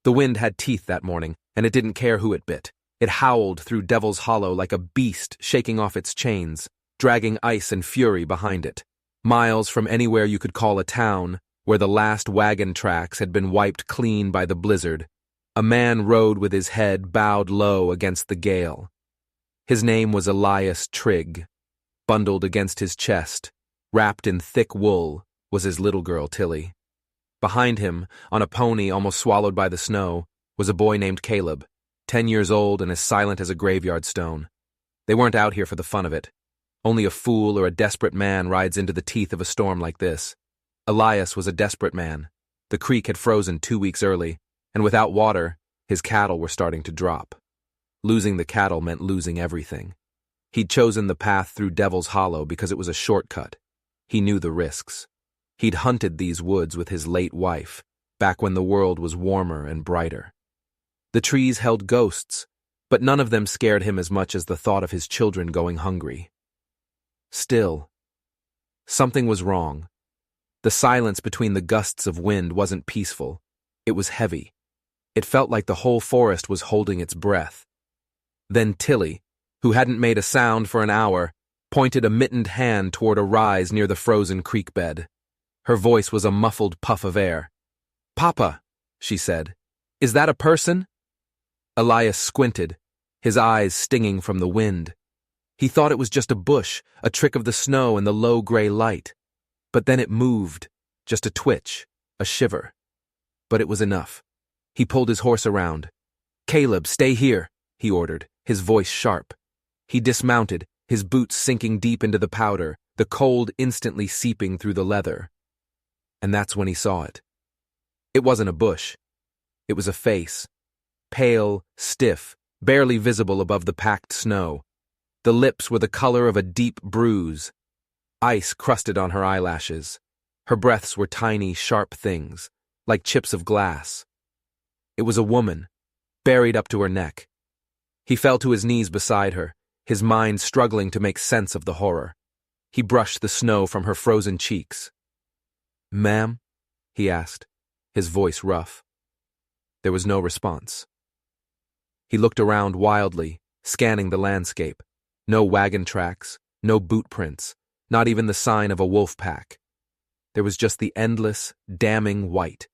The wind had teeth that morning, and it didn't care who it bit. It howled through Devil's Hollow like a beast shaking off its chains, dragging ice and fury behind it. Miles from anywhere you could call a town, where the last wagon tracks had been wiped clean by the blizzard, a man rode with his head bowed low against the gale. His name was Elias Trigg. Bundled against his chest, wrapped in thick wool, was his little girl Tilly. Behind him, on a pony almost swallowed by the snow, was a boy named Caleb, 10 years old and as silent as a graveyard stone. They weren't out here for the fun of it. Only a fool or a desperate man rides into the teeth of a storm like this. Elias was a desperate man. The creek had frozen 2 weeks early, and without water, his cattle were starting to drop. Losing the cattle meant losing everything. He'd chosen the path through Devil's Hollow because it was a shortcut. He knew the risks. He'd hunted these woods with his late wife, back when the world was warmer and brighter. The trees held ghosts, but none of them scared him as much as the thought of his children going hungry. Still, something was wrong. The silence between the gusts of wind wasn't peaceful. It was heavy. It felt like the whole forest was holding its breath. Then Tilly, who hadn't made a sound for an hour, pointed a mittened hand toward a rise near the frozen creek bed. Her voice was a muffled puff of air. "Papa," she said, "is that a person?" Elias squinted, his eyes stinging from the wind. He thought it was just a bush, a trick of the snow and the low gray light. But then it moved, just a twitch, a shiver. But it was enough. He pulled his horse around. "Caleb, stay here," he ordered, his voice sharp. He dismounted, his boots sinking deep into the powder, the cold instantly seeping through the leather. And that's when he saw it. It wasn't a bush. It was a face. Pale, stiff, barely visible above the packed snow. The lips were the color of a deep bruise. Ice crusted on her eyelashes. Her breaths were tiny, sharp things, like chips of glass. It was a woman, buried up to her neck. He fell to his knees beside her, his mind struggling to make sense of the horror. He brushed the snow from her frozen cheeks. "Ma'am?" he asked, his voice rough. There was no response. He looked around wildly, scanning the landscape. No wagon tracks, no boot prints, not even the sign of a wolf pack. There was just the endless, damning white.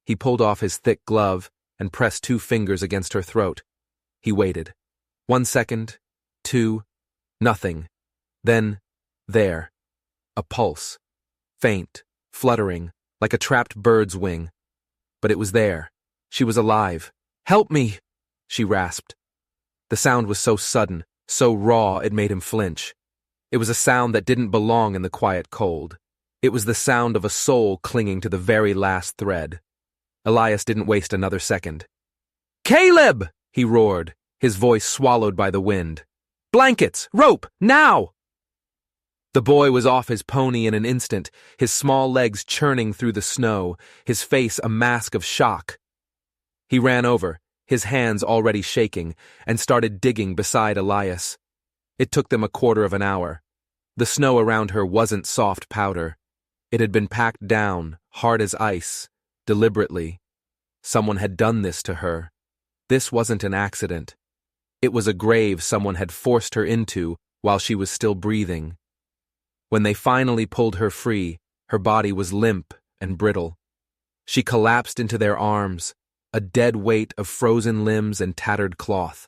He pulled off his thick glove and pressed 2 fingers against her throat. He waited. 1 second, 2, nothing. Then, there, a pulse. Faint, fluttering, like a trapped bird's wing. But it was there. She was alive. "Help me!" she rasped. The sound was so sudden, so raw it made him flinch. It was a sound that didn't belong in the quiet cold. It was the sound of a soul clinging to the very last thread. Elias didn't waste another second. "Caleb!" he roared, his voice swallowed by the wind. "Blankets! Rope! Now!" The boy was off his pony in an instant, his small legs churning through the snow, his face a mask of shock. He ran over, his hands already shaking, and started digging beside Elias. It took them a quarter of an hour. The snow around her wasn't soft powder. It had been packed down, hard as ice, deliberately. Someone had done this to her. This wasn't an accident. It was a grave someone had forced her into while she was still breathing. When they finally pulled her free, her body was limp and brittle. She collapsed into their arms, a dead weight of frozen limbs and tattered cloth.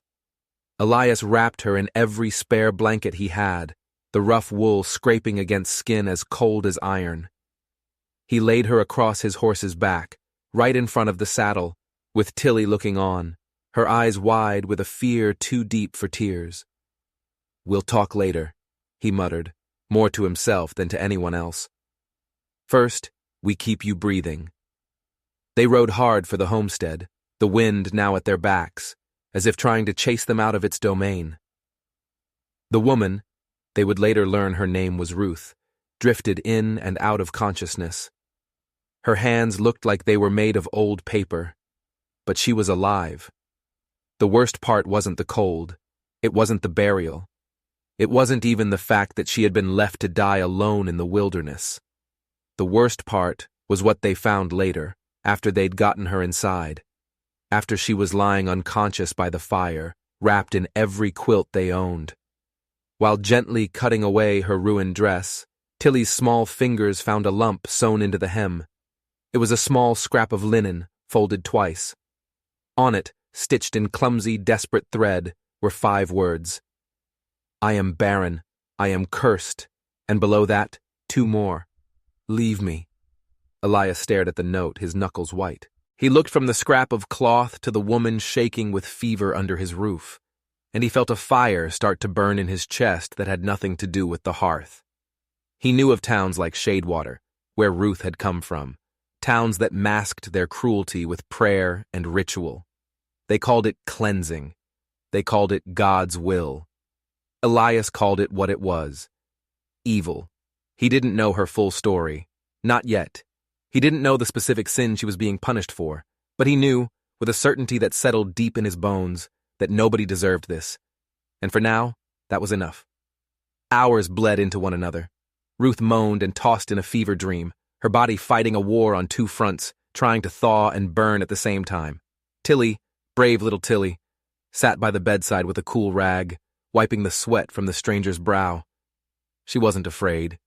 Elias wrapped her in every spare blanket he had, the rough wool scraping against skin as cold as iron. He laid her across his horse's back, right in front of the saddle, with Tilly looking on, her eyes wide with a fear too deep for tears. "We'll talk later," he muttered, more to himself than to anyone else. "First, we keep you breathing." They rode hard for the homestead, the wind now at their backs, as if trying to chase them out of its domain. The woman, they would later learn her name was Ruth, drifted in and out of consciousness. Her hands looked like they were made of old paper, but she was alive. The worst part wasn't the cold. It wasn't the burial. It wasn't even the fact that she had been left to die alone in the wilderness. The worst part was what they found later, after they'd gotten her inside. after she was lying unconscious by the fire, wrapped in every quilt they owned. While gently cutting away her ruined dress, Tilly's small fingers found a lump sewn into the hem. It was a small scrap of linen, folded twice. On it, stitched in clumsy, desperate thread, were 5 words. "I am barren, I am cursed," and below that, 2 more. "Leave me." Elias stared at the note, his knuckles white. He looked from the scrap of cloth to the woman shaking with fever under his roof, and he felt a fire start to burn in his chest that had nothing to do with the hearth. He knew of towns like Shadewater, where Ruth had come from, towns that masked their cruelty with prayer and ritual. They called it cleansing. They called it God's will. Elias called it what it was: evil. He didn't know her full story. Not yet. He didn't know the specific sin she was being punished for, but he knew, with a certainty that settled deep in his bones, that nobody deserved this. And for now, that was enough. Hours bled into one another. Ruth moaned and tossed in a fever dream, her body fighting a war on 2 fronts, trying to thaw and burn at the same time. Tilly, brave little Tilly, sat by the bedside with a cool rag, wiping the sweat from the stranger's brow. She wasn't afraid.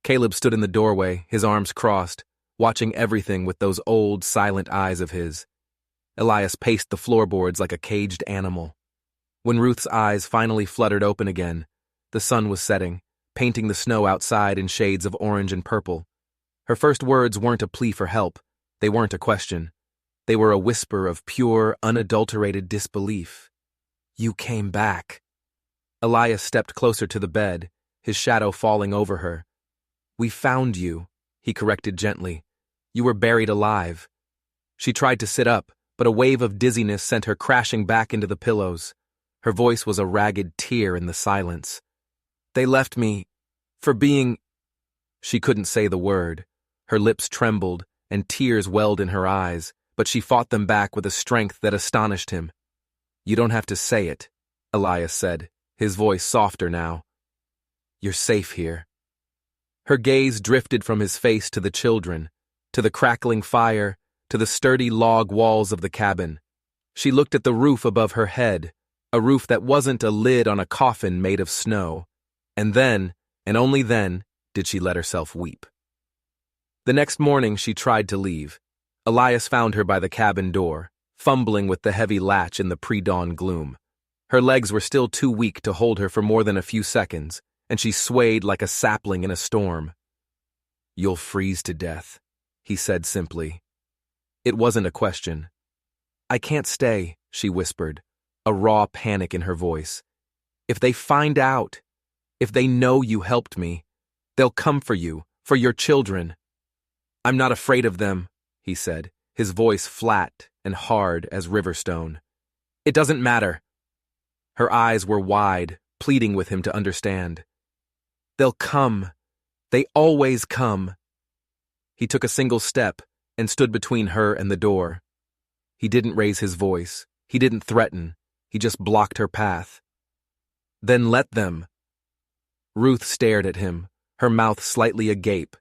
Caleb stood in the doorway, his arms crossed, watching everything with those old, silent eyes of his. Elias paced the floorboards like a caged animal. When Ruth's eyes finally fluttered open again, the sun was setting, painting the snow outside in shades of orange and purple. Her first words weren't a plea for help. They weren't a question. They were a whisper of pure, unadulterated disbelief. "You came back." Elias stepped closer to the bed, his shadow falling over her. "We found you," he corrected gently. "You were buried alive." She tried to sit up, but a wave of dizziness sent her crashing back into the pillows. Her voice was a ragged tear in the silence. "They left me for being—" She couldn't say the word. Her lips trembled, and tears welled in her eyes, but she fought them back with a strength that astonished him. "You don't have to say it," Elias said, his voice softer now. "You're safe here." Her gaze drifted from his face to the children, to the crackling fire, to the sturdy log walls of the cabin. She looked at the roof above her head, a roof that wasn't a lid on a coffin made of snow. And then, and only then, did she let herself weep. The next morning she tried to leave. Elias found her by the cabin door, fumbling with the heavy latch in the pre-dawn gloom. Her legs were still too weak to hold her for more than a few seconds, and she swayed like a sapling in a storm. "You'll freeze to death," he said simply. It wasn't a question. "I can't stay," she whispered, a raw panic in her voice. "If they find out, if they know you helped me, they'll come for you, for your children." "I'm not afraid of them," he said, his voice flat and hard as riverstone. "It doesn't matter." Her eyes were wide, pleading with him to understand. "They'll come. They always come." He took a single step and stood between her and the door. He didn't raise his voice. He didn't threaten. He just blocked her path. "Then let them." Ruth stared at him, her mouth slightly agape.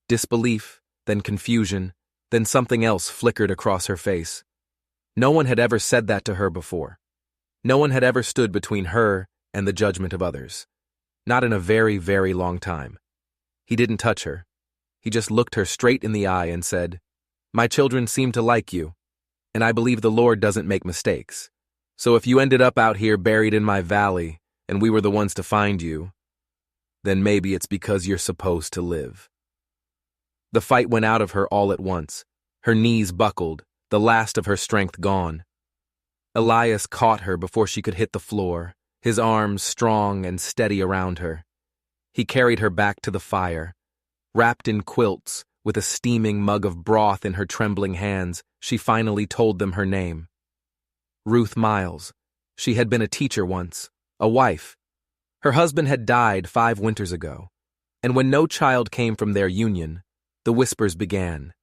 Disbelief, then confusion, then something else flickered across her face. No one had ever said that to her before. No one had ever stood between her and the judgment of others. Not in a very, very long time. He didn't touch her. He just looked her straight in the eye and said, "My children seem to like you, and I believe the Lord doesn't make mistakes. So if you ended up out here buried in my valley, and we were the ones to find you, then maybe it's because you're supposed to live." The fight went out of her all at once. Her knees buckled, the last of her strength gone. Elias caught her before she could hit the floor, his arms strong and steady around her. He carried her back to the fire. Wrapped in quilts, with a steaming mug of broth in her trembling hands, she finally told them her name. Ruth Miles. She had been a teacher once, a wife. Her husband had died 5 winters ago, and when no child came from their union, the whispers began.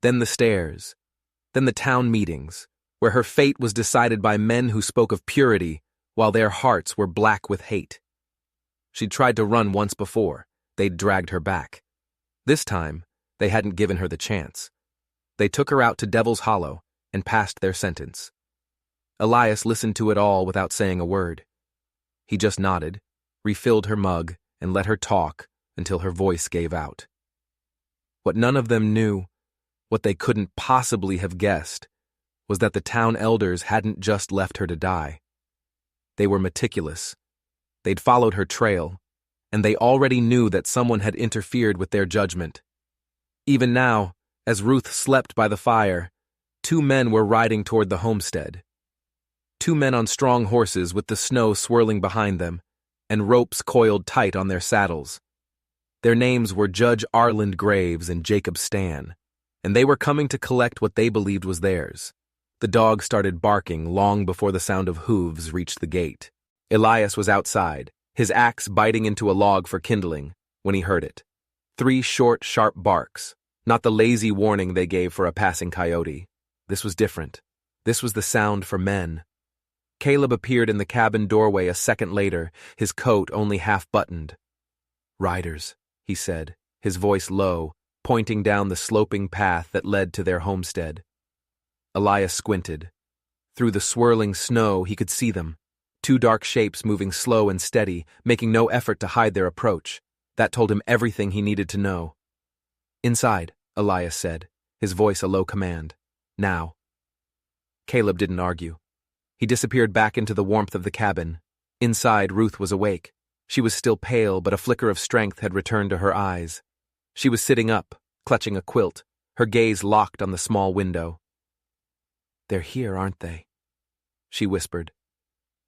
Then the stares. Then the town meetings, where her fate was decided by men who spoke of purity while their hearts were black with hate. She'd tried to run once before. They'd dragged her back. This time, they hadn't given her the chance. They took her out to Devil's Hollow, and passed their sentence. Elias listened to it all without saying a word. He just nodded, refilled her mug, and let her talk until her voice gave out. What none of them knew, what they couldn't possibly have guessed, was that the town elders hadn't just left her to die. They were meticulous. They'd followed her trail, and they already knew that someone had interfered with their judgment. Even now, as Ruth slept by the fire, 2 men were riding toward the homestead. 2 men on strong horses with the snow swirling behind them, and ropes coiled tight on their saddles. Their names were Judge Arland Graves and Jacob Stan, and they were coming to collect what they believed was theirs. The dog started barking long before the sound of hooves reached the gate. Elias was outside, his axe biting into a log for kindling, when he heard it. 3 short, sharp barks, not the lazy warning they gave for a passing coyote. This was different. This was the sound for men. Caleb appeared in the cabin doorway a second later, his coat only half buttoned. "Riders," he said, his voice low, pointing down the sloping path that led to their homestead. Elias squinted. Through the swirling snow, he could see them. 2 dark shapes moving slow and steady, making no effort to hide their approach. That told him everything he needed to know. "Inside," Elias said, his voice a low command. "Now." Caleb didn't argue. He disappeared back into the warmth of the cabin. Inside, Ruth was awake. She was still pale, but a flicker of strength had returned to her eyes. She was sitting up, clutching a quilt, her gaze locked on the small window. "They're here, aren't they?" she whispered.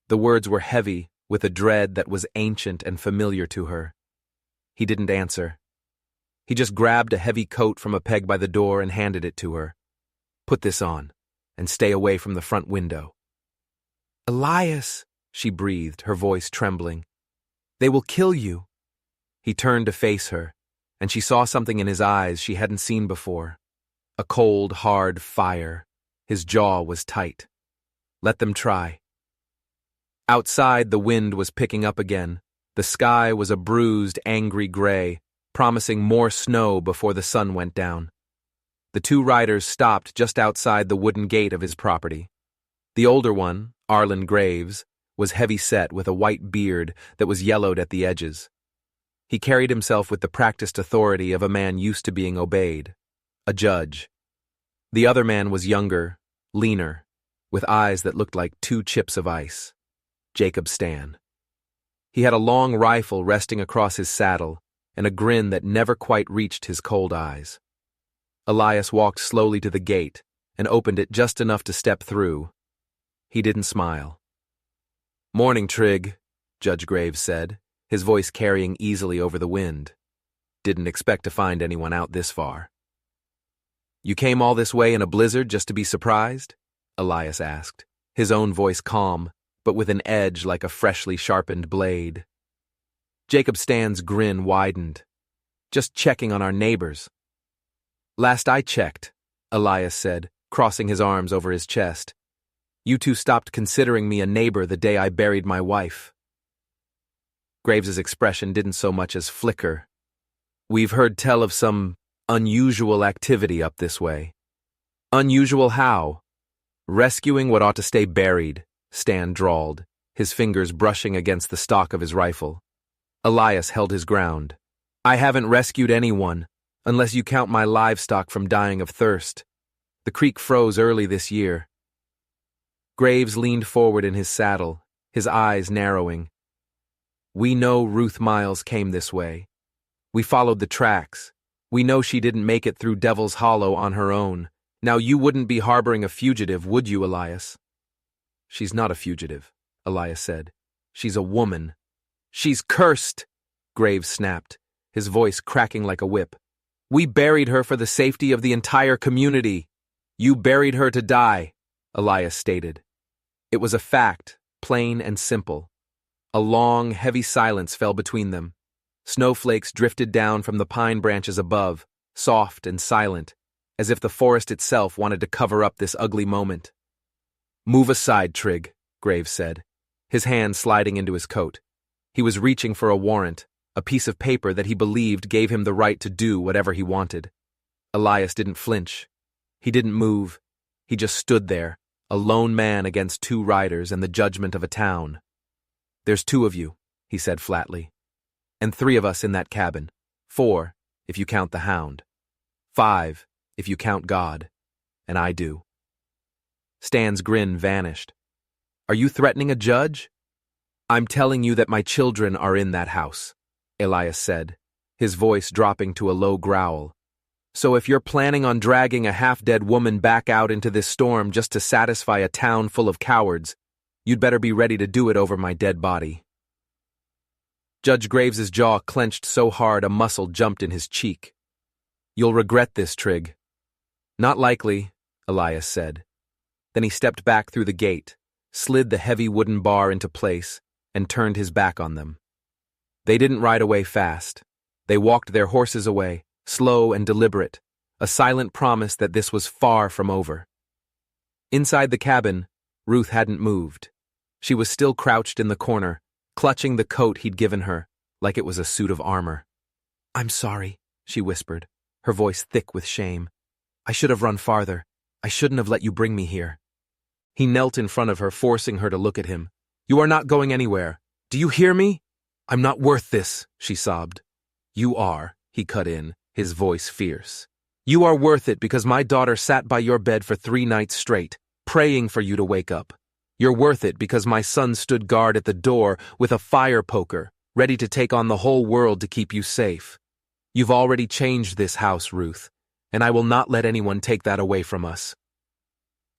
The words were heavy, with a dread that was ancient and familiar to her. He didn't answer. He just grabbed a heavy coat from a peg by the door and handed it to her. "Put this on, and stay away from the front window." "Elias," she breathed, her voice trembling. "They will kill you." He turned to face her, and she saw something in his eyes she hadn't seen before. A cold, hard fire. His jaw was tight. Let them try. Outside, the wind was picking up again. The sky was a bruised, angry gray, promising more snow before the sun went down. The 2 riders stopped just outside the wooden gate of his property. The older one, Arland Graves, was heavy-set with a white beard that was yellowed at the edges. He carried himself with the practiced authority of a man used to being obeyed, a judge. The other man was younger, leaner, with eyes that looked like 2 chips of ice. Jacob Stan. He had a long rifle resting across his saddle and a grin that never quite reached his cold eyes. Elias walked slowly to the gate and opened it just enough to step through. He didn't smile. "Morning, Trig," Judge Graves said, his voice carrying easily over the wind. "Didn't expect to find anyone out this far." "You came all this way in a blizzard just to be surprised?" Elias asked, his own voice calm, but with an edge like a freshly sharpened blade. Jacob Stan's grin widened. "Just checking on our neighbors." "Last I checked," Elias said, crossing his arms over his chest, "you 2 stopped considering me a neighbor the day I buried my wife." Graves's expression didn't so much as flicker. "We've heard tell of some unusual activity up this way." "Unusual how?" "Rescuing what ought to stay buried," Stan drawled, his fingers brushing against the stock of his rifle. Elias held his ground. "I haven't rescued anyone, unless you count my livestock from dying of thirst. The creek froze early this year." Graves leaned forward in his saddle, his eyes narrowing. "We know Ruth Miles came this way. We followed the tracks. We know she didn't make it through Devil's Hollow on her own. Now you wouldn't be harboring a fugitive, would you, Elias?" "She's not a fugitive," Elias said. "She's a woman." "She's cursed," Graves snapped, his voice cracking like a whip. "We buried her for the safety of the entire community." "You buried her to die," Elias stated. It was a fact, plain and simple. A long, heavy silence fell between them. Snowflakes drifted down from the pine branches above, soft and silent, as if the forest itself wanted to cover up this ugly moment. "Move aside, Trig," Graves said, his hand sliding into his coat. He was reaching for a warrant, a piece of paper that he believed gave him the right to do whatever he wanted. Elias didn't flinch. He didn't move. He just stood there, a lone man against two riders and the judgment of a town. "There's 2 of you," he said flatly. "And 3 of us in that cabin. 4, if you count the hound. 5, if you count God. And I do." Stan's grin vanished. "Are you threatening a judge?" "I'm telling you that my children are in that house," Elias said, his voice dropping to a low growl. "So if you're planning on dragging a half-dead woman back out into this storm just to satisfy a town full of cowards, you'd better be ready to do it over my dead body." Judge Graves's jaw clenched so hard a muscle jumped in his cheek. "You'll regret this, Trigg." "Not likely," Elias said. Then he stepped back through the gate, slid the heavy wooden bar into place, and turned his back on them. They didn't ride away fast. They walked their horses away, slow and deliberate, a silent promise that this was far from over. Inside the cabin, Ruth hadn't moved. She was still crouched in the corner, clutching the coat he'd given her, like it was a suit of armor. "I'm sorry," she whispered, her voice thick with shame. "I should have run farther. I shouldn't have let you bring me here." He knelt in front of her, forcing her to look at him. "You are not going anywhere. Do you hear me?" "I'm not worth this," she sobbed. "You are," he cut in, his voice fierce. "You are worth it because my daughter sat by your bed for 3 nights straight, praying for you to wake up. You're worth it because my son stood guard at the door with a fire poker, ready to take on the whole world to keep you safe. You've already changed this house, Ruth, and I will not let anyone take that away from us."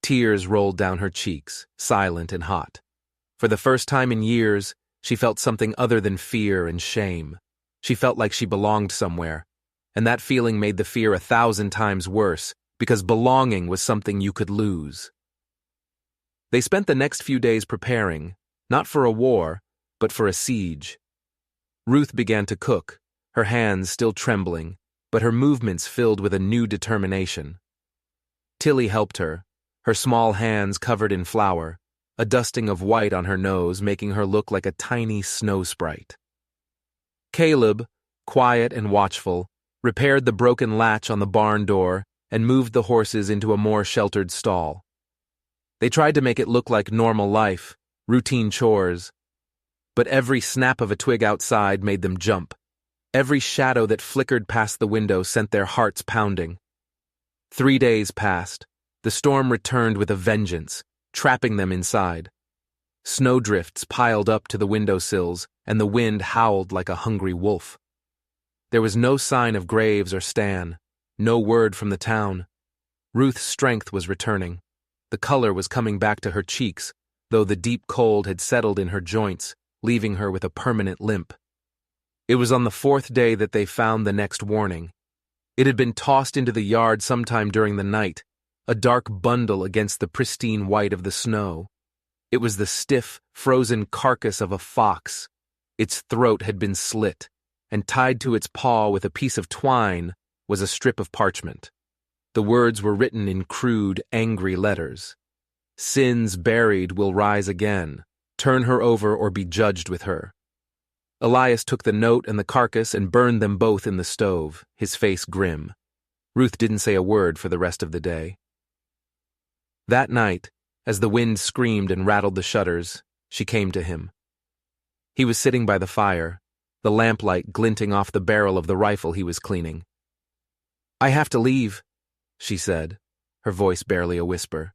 Tears rolled down her cheeks, silent and hot. For the first time in years, she felt something other than fear and shame. She felt like she belonged somewhere, and that feeling made the fear 1,000 times worse, because belonging was something you could lose. They spent the next few days preparing, not for a war, but for a siege. Ruth began to cook, her hands still trembling, but her movements filled with a new determination. Tilly helped her, her small hands covered in flour, a dusting of white on her nose making her look like a tiny snow sprite. Caleb, quiet and watchful, repaired the broken latch on the barn door and moved the horses into a more sheltered stall. They tried to make it look like normal life, routine chores, but every snap of a twig outside made them jump. Every shadow that flickered past the window sent their hearts pounding. 3 days passed. The storm returned with a vengeance, trapping them inside. Snowdrifts piled up to the windowsills, and the wind howled like a hungry wolf. There was no sign of Graves or Stan, no word from the town. Ruth's strength was returning. The color was coming back to her cheeks, though the deep cold had settled in her joints, leaving her with a permanent limp. It was on the 4th day that they found the next warning. It had been tossed into the yard sometime during the night, a dark bundle against the pristine white of the snow. It was the stiff, frozen carcass of a fox. Its throat had been slit, and tied to its paw with a piece of twine was a strip of parchment. The words were written in crude, angry letters. "Sins buried will rise again. Turn her over or be judged with her." Elias took the note and the carcass and burned them both in the stove, his face grim. Ruth didn't say a word for the rest of the day. That night, as the wind screamed and rattled the shutters, she came to him. He was sitting by the fire, the lamplight glinting off the barrel of the rifle he was cleaning. "I have to leave," she said, her voice barely a whisper.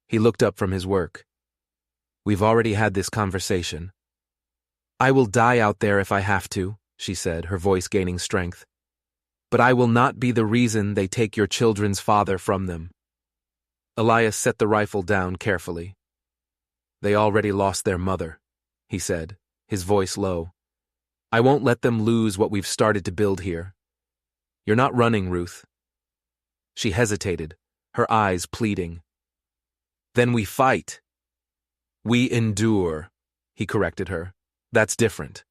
He looked up from his work. "We've already had this conversation." "I will die out there if I have to," she said, her voice gaining strength. "But I will not be the reason they take your children's father from them." Elias set the rifle down carefully. "They already lost their mother," he said, his voice low. "I won't let them lose what we've started to build here. You're not running, Ruth." She hesitated, her eyes pleading. "Then we fight." "We endure," he corrected her. "That's different."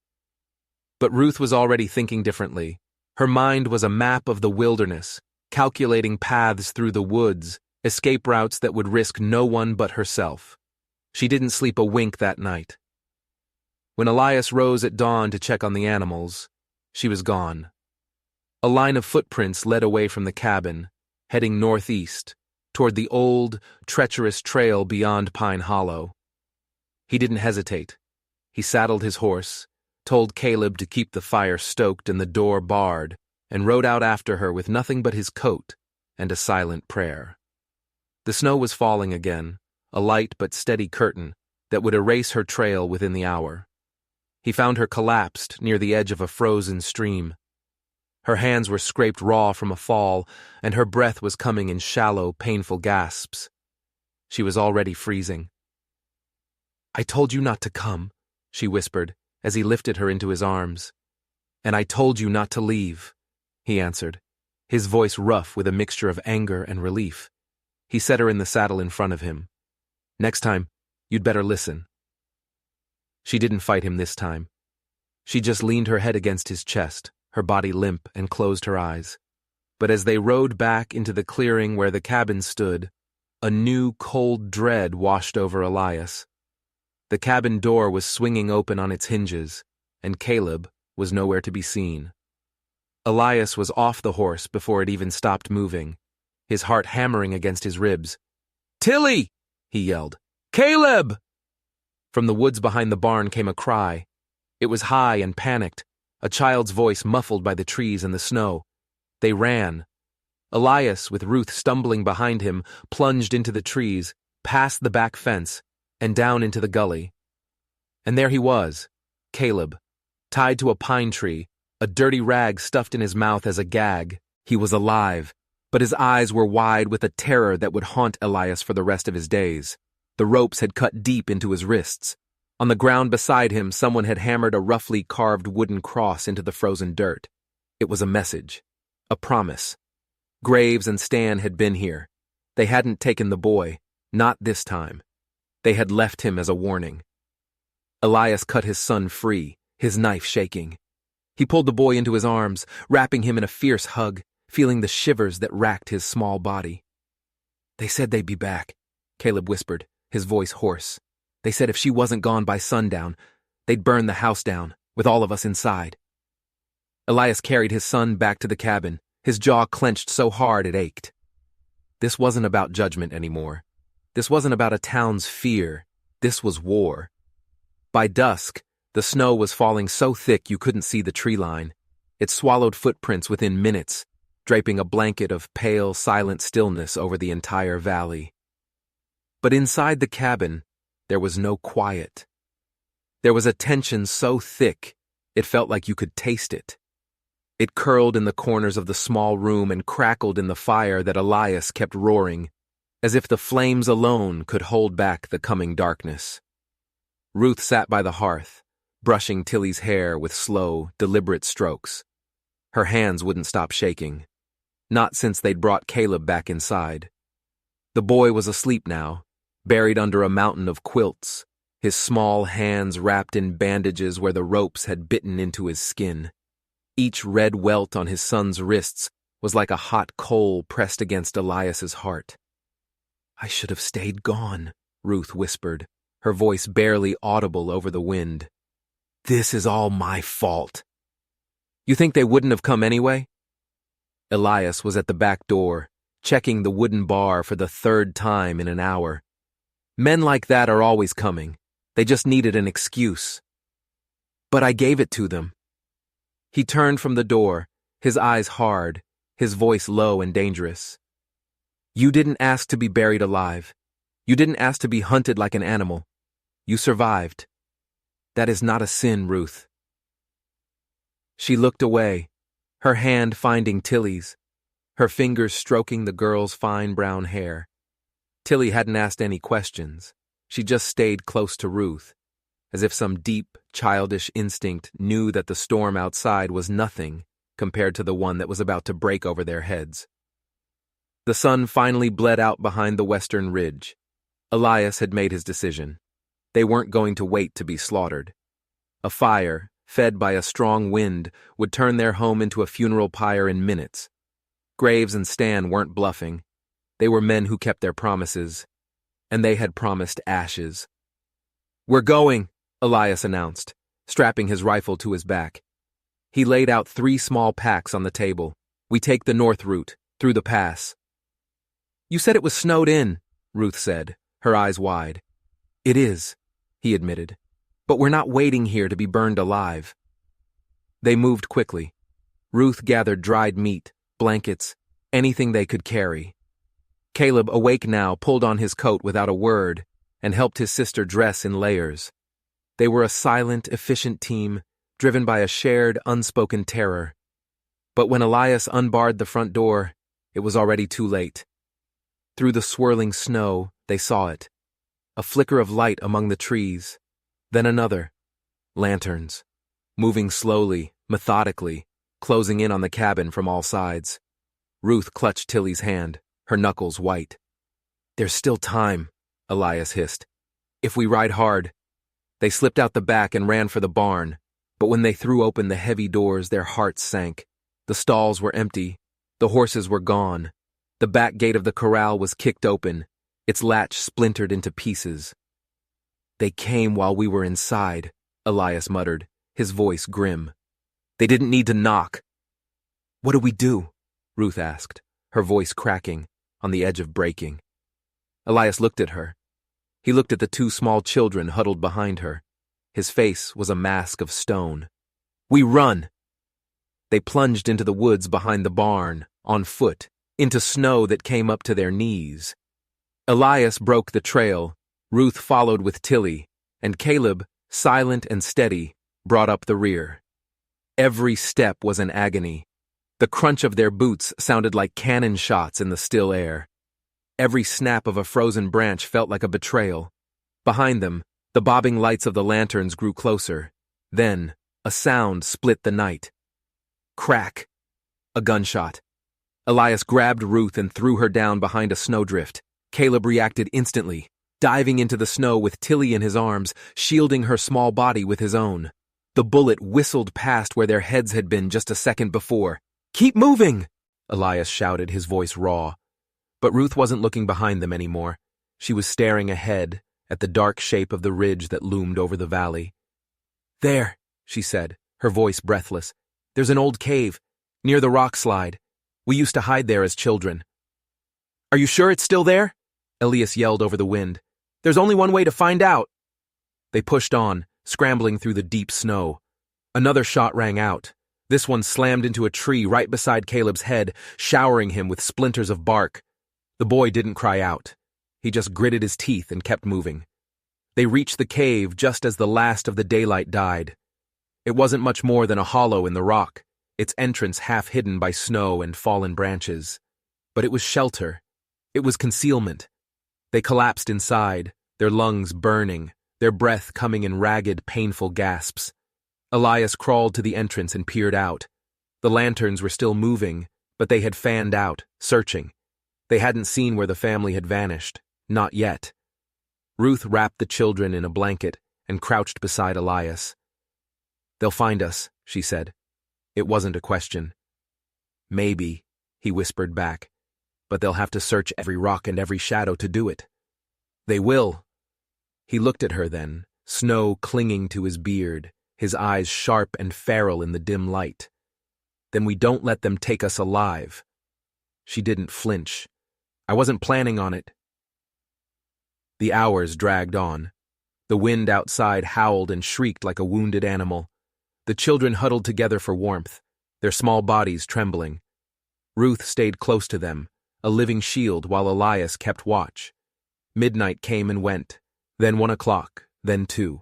But Ruth was already thinking differently. Her mind was a map of the wilderness, calculating paths through the woods, escape routes that would risk no one but herself. She didn't sleep a wink that night. When Elias rose at dawn to check on the animals, she was gone. A line of footprints led away from the cabin, heading northeast, toward the old, treacherous trail beyond Pine Hollow. He didn't hesitate. He saddled his horse, told Caleb to keep the fire stoked and the door barred, and rode out after her with nothing but his coat and a silent prayer. The snow was falling again, a light but steady curtain that would erase her trail within the hour. He found her collapsed near the edge of a frozen stream. Her hands were scraped raw from a fall, and her breath was coming in shallow, painful gasps. She was already freezing. "I told you not to come," she whispered, as he lifted her into his arms. "And I told you not to leave," he answered, his voice rough with a mixture of anger and relief. He set her in the saddle in front of him. "Next time, you'd better listen." She didn't fight him this time. She just leaned her head against his chest, her body limp, and closed her eyes. But as they rode back into the clearing where the cabin stood, a new cold dread washed over Elias. The cabin door was swinging open on its hinges, and Caleb was nowhere to be seen. Elias was off the horse before it even stopped moving, his heart hammering against his ribs. "Tilly!" he yelled. "Caleb!" From the woods behind the barn came a cry. It was high and panicked, a child's voice muffled by the trees and the snow. They ran. Elias, with Ruth stumbling behind him, plunged into the trees, past the back fence, and down into the gully. And there he was, Caleb, tied to a pine tree, a dirty rag stuffed in his mouth as a gag. He was alive, but his eyes were wide with a terror that would haunt Elias for the rest of his days. The ropes had cut deep into his wrists. On the ground beside him, someone had hammered a roughly carved wooden cross into the frozen dirt. It was a message, a promise. Graves and Stan had been here. They hadn't taken the boy, not this time. They had left him as a warning. Elias cut his son free, his knife shaking. He pulled the boy into his arms, wrapping him in a fierce hug, feeling the shivers that racked his small body. "They said they'd be back," Caleb whispered, his voice hoarse. "They said if she wasn't gone by sundown, they'd burn the house down, with all of us inside." Elias carried his son back to the cabin, his jaw clenched so hard it ached. This wasn't about judgment anymore. This wasn't about a town's fear. This was war. By dusk, the snow was falling so thick you couldn't see the tree line. It swallowed footprints within minutes, draping a blanket of pale, silent stillness over the entire valley. But inside the cabin, there was no quiet. There was a tension so thick, it felt like you could taste it. It curled in the corners of the small room and crackled in the fire that Elias kept roaring, as if the flames alone could hold back the coming darkness. Ruth sat by the hearth, brushing Tilly's hair with slow, deliberate strokes. Her hands wouldn't stop shaking. Not since they'd brought Caleb back inside. The boy was asleep now, buried under a mountain of quilts, his small hands wrapped in bandages where the ropes had bitten into his skin. Each red welt on his son's wrists was like a hot coal pressed against Elias's heart. "I should have stayed gone," Ruth whispered, her voice barely audible over the wind. "This is all my fault." "You think they wouldn't have come anyway?" Elias was at the back door, checking the wooden bar for the third time in an hour. Men like that are always coming. They just needed an excuse. "But I gave it to them." He turned from the door, his eyes hard, his voice low and dangerous. "You didn't ask to be buried alive. You didn't ask to be hunted like an animal. You survived. That is not a sin, Ruth." She looked away, her hand finding Tilly's, her fingers stroking the girl's fine brown hair. Tilly hadn't asked any questions. She just stayed close to Ruth, as if some deep, childish instinct knew that the storm outside was nothing compared to the one that was about to break over their heads. The sun finally bled out behind the western ridge. Elias had made his decision. They weren't going to wait to be slaughtered. A fire, fed by a strong wind, would turn their home into a funeral pyre in minutes. Graves and Stan weren't bluffing. They were men who kept their promises, and they had promised ashes. "We're going," Elias announced, strapping his rifle to his back. He laid out 3 small packs on the table. "We take the north route, through the pass." You said it was snowed in, Ruth said, her eyes wide. It is, he admitted. But we're not waiting here to be burned alive. They moved quickly. Ruth gathered dried meat, blankets, anything they could carry. Caleb, awake now, pulled on his coat without a word and helped his sister dress in layers. They were a silent, efficient team, driven by a shared, unspoken terror. But when Elias unbarred the front door, it was already too late. Through the swirling snow, they saw it. A flicker of light among the trees. Then another. Lanterns. Moving slowly, methodically, closing in on the cabin from all sides. Ruth clutched Tilly's hand, her knuckles white. There's still time, Elias hissed. If we ride hard. They slipped out the back and ran for the barn, but when they threw open the heavy doors, their hearts sank. The stalls were empty. The horses were gone. The back gate of the corral was kicked open, its latch splintered into pieces. They came while we were inside, Elias muttered, his voice grim. They didn't need to knock. What do we do? Ruth asked, her voice cracking, on the edge of breaking. Elias looked at her. He looked at the two small children huddled behind her. His face was a mask of stone. We run! They plunged into the woods behind the barn, on foot, into snow that came up to their knees. Elias broke the trail, Ruth followed with Tilly, and Caleb, silent and steady, brought up the rear. Every step was an agony. The crunch of their boots sounded like cannon shots in the still air. Every snap of a frozen branch felt like a betrayal. Behind them, the bobbing lights of the lanterns grew closer. Then, a sound split the night. Crack. A gunshot. Elias grabbed Ruth and threw her down behind a snowdrift. Caleb reacted instantly, diving into the snow with Tilly in his arms, shielding her small body with his own. The bullet whistled past where their heads had been just a second before. Keep moving! Elias shouted, his voice raw. But Ruth wasn't looking behind them anymore. She was staring ahead at the dark shape of the ridge that loomed over the valley. There, she said, her voice breathless. There's an old cave, near the rock slide. We used to hide there as children. Are you sure it's still there? Elias yelled over the wind. There's only one way to find out. They pushed on, scrambling through the deep snow. Another shot rang out. This one slammed into a tree right beside Caleb's head, showering him with splinters of bark. The boy didn't cry out. He just gritted his teeth and kept moving. They reached the cave just as the last of the daylight died. It wasn't much more than a hollow in the rock, its entrance half hidden by snow and fallen branches. But it was shelter. It was concealment. They collapsed inside, their lungs burning, their breath coming in ragged, painful gasps. Elias crawled to the entrance and peered out. The lanterns were still moving, but they had fanned out, searching. They hadn't seen where the family had vanished. Not yet. Ruth wrapped the children in a blanket and crouched beside Elias. They'll find us, she said. It wasn't a question. Maybe, he whispered back, but they'll have to search every rock and every shadow to do it. They will. He looked at her then, snow clinging to his beard, his eyes sharp and feral in the dim light. Then we don't let them take us alive. She didn't flinch. I wasn't planning on it. The hours dragged on. The wind outside howled and shrieked like a wounded animal. The children huddled together for warmth, their small bodies trembling. Ruth stayed close to them, a living shield while Elias kept watch. Midnight came and went, then 1 o'clock, then 2.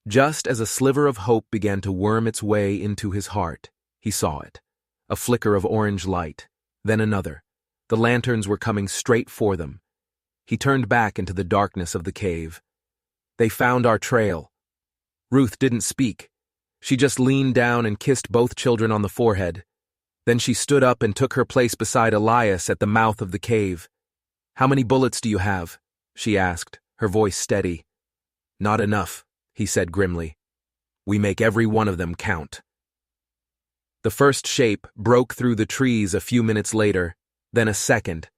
Just as a sliver of hope began to worm its way into his heart, he saw it. A flicker of orange light, then another. The lanterns were coming straight for them. He turned back into the darkness of the cave. They found our trail. Ruth didn't speak. She just leaned down and kissed both children on the forehead. Then she stood up and took her place beside Elias at the mouth of the cave. How many bullets do you have? She asked, her voice steady. Not enough, he said grimly. We make every one of them count. The first shape broke through the trees a few minutes later, then a second.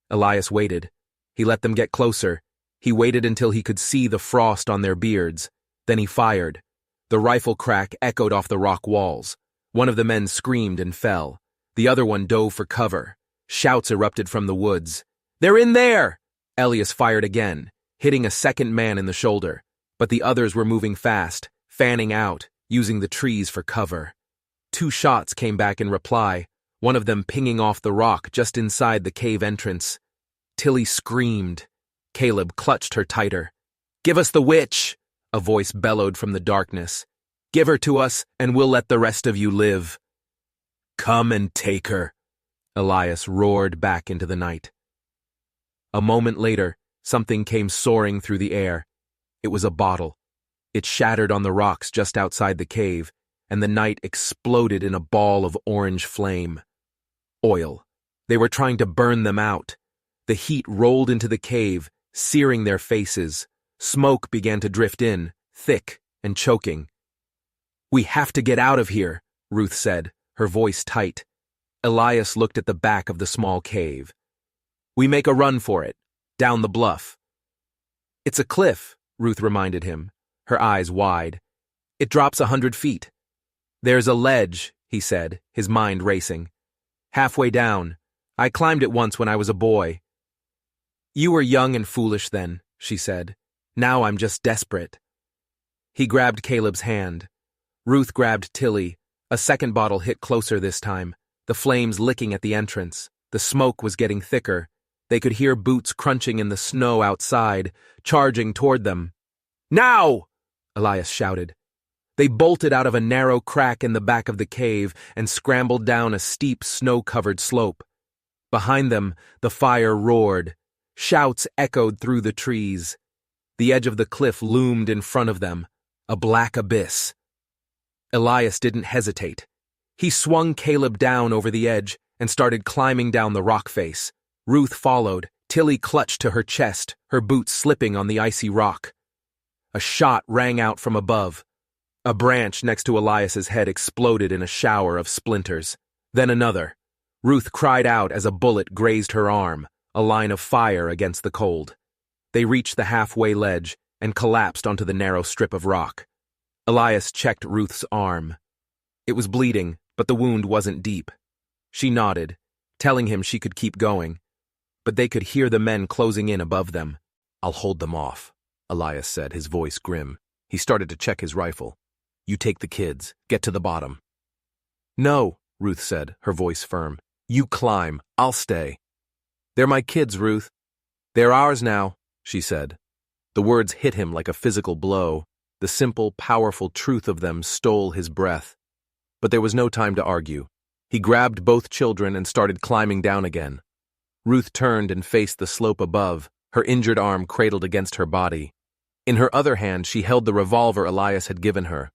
Elias waited. He let them get closer. He waited until he could see the frost on their beards. Then he fired. The rifle crack echoed off the rock walls. One of the men screamed and fell. The other one dove for cover. Shouts erupted from the woods. "They're in there!" Elias fired again, hitting a second man in the shoulder, but the others were moving fast, fanning out, using the trees for cover. 2 shots came back in reply, one of them pinging off the rock just inside the cave entrance. Tilly screamed. Caleb clutched her tighter. "Give us the witch!" a voice bellowed from the darkness. "Give her to us, and we'll let the rest of you live." "Come and take her," Elias roared back into the night. A moment later, something came soaring through the air. It was a bottle. It shattered on the rocks just outside the cave, and the night exploded in a ball of orange flame. Oil. They were trying to burn them out. The heat rolled into the cave, searing their faces. Smoke began to drift in, thick and choking. "We have to get out of here," Ruth said, her voice tight. Elias looked at the back of the small cave. "We make a run for it, down the bluff." "It's a cliff," Ruth reminded him, her eyes wide. "It drops 100 feet. "There's a ledge," he said, his mind racing. "Halfway down. I climbed it once when I was a boy." "You were young and foolish then," she said. "Now I'm just desperate." He grabbed Caleb's hand. Ruth grabbed Tilly. A second bottle hit closer this time, the flames licking at the entrance. The smoke was getting thicker. They could hear boots crunching in the snow outside, charging toward them. "Now!" Elias shouted. They bolted out of a narrow crack in the back of the cave and scrambled down a steep, snow-covered slope. Behind them, the fire roared. Shouts echoed through the trees. The edge of the cliff loomed in front of them, a black abyss. Elias didn't hesitate. He swung Caleb down over the edge and started climbing down the rock face. Ruth followed, Tilly clutched to her chest, her boots slipping on the icy rock. A shot rang out from above. A branch next to Elias's head exploded in a shower of splinters. Then another. Ruth cried out as a bullet grazed her arm, a line of fire against the cold. They reached the halfway ledge and collapsed onto the narrow strip of rock. Elias checked Ruth's arm. It was bleeding, but the wound wasn't deep. She nodded, telling him she could keep going. But they could hear the men closing in above them. "I'll hold them off," Elias said, his voice grim. He started to check his rifle. "You take the kids. Get to the bottom." "No," Ruth said, her voice firm. "You climb. I'll stay." "They're my kids, Ruth." "They're ours now," she said. The words hit him like a physical blow. The simple, powerful truth of them stole his breath. But there was no time to argue. He grabbed both children and started climbing down again. Ruth turned and faced the slope above, her injured arm cradled against her body. In her other hand, she held the revolver Elias had given her.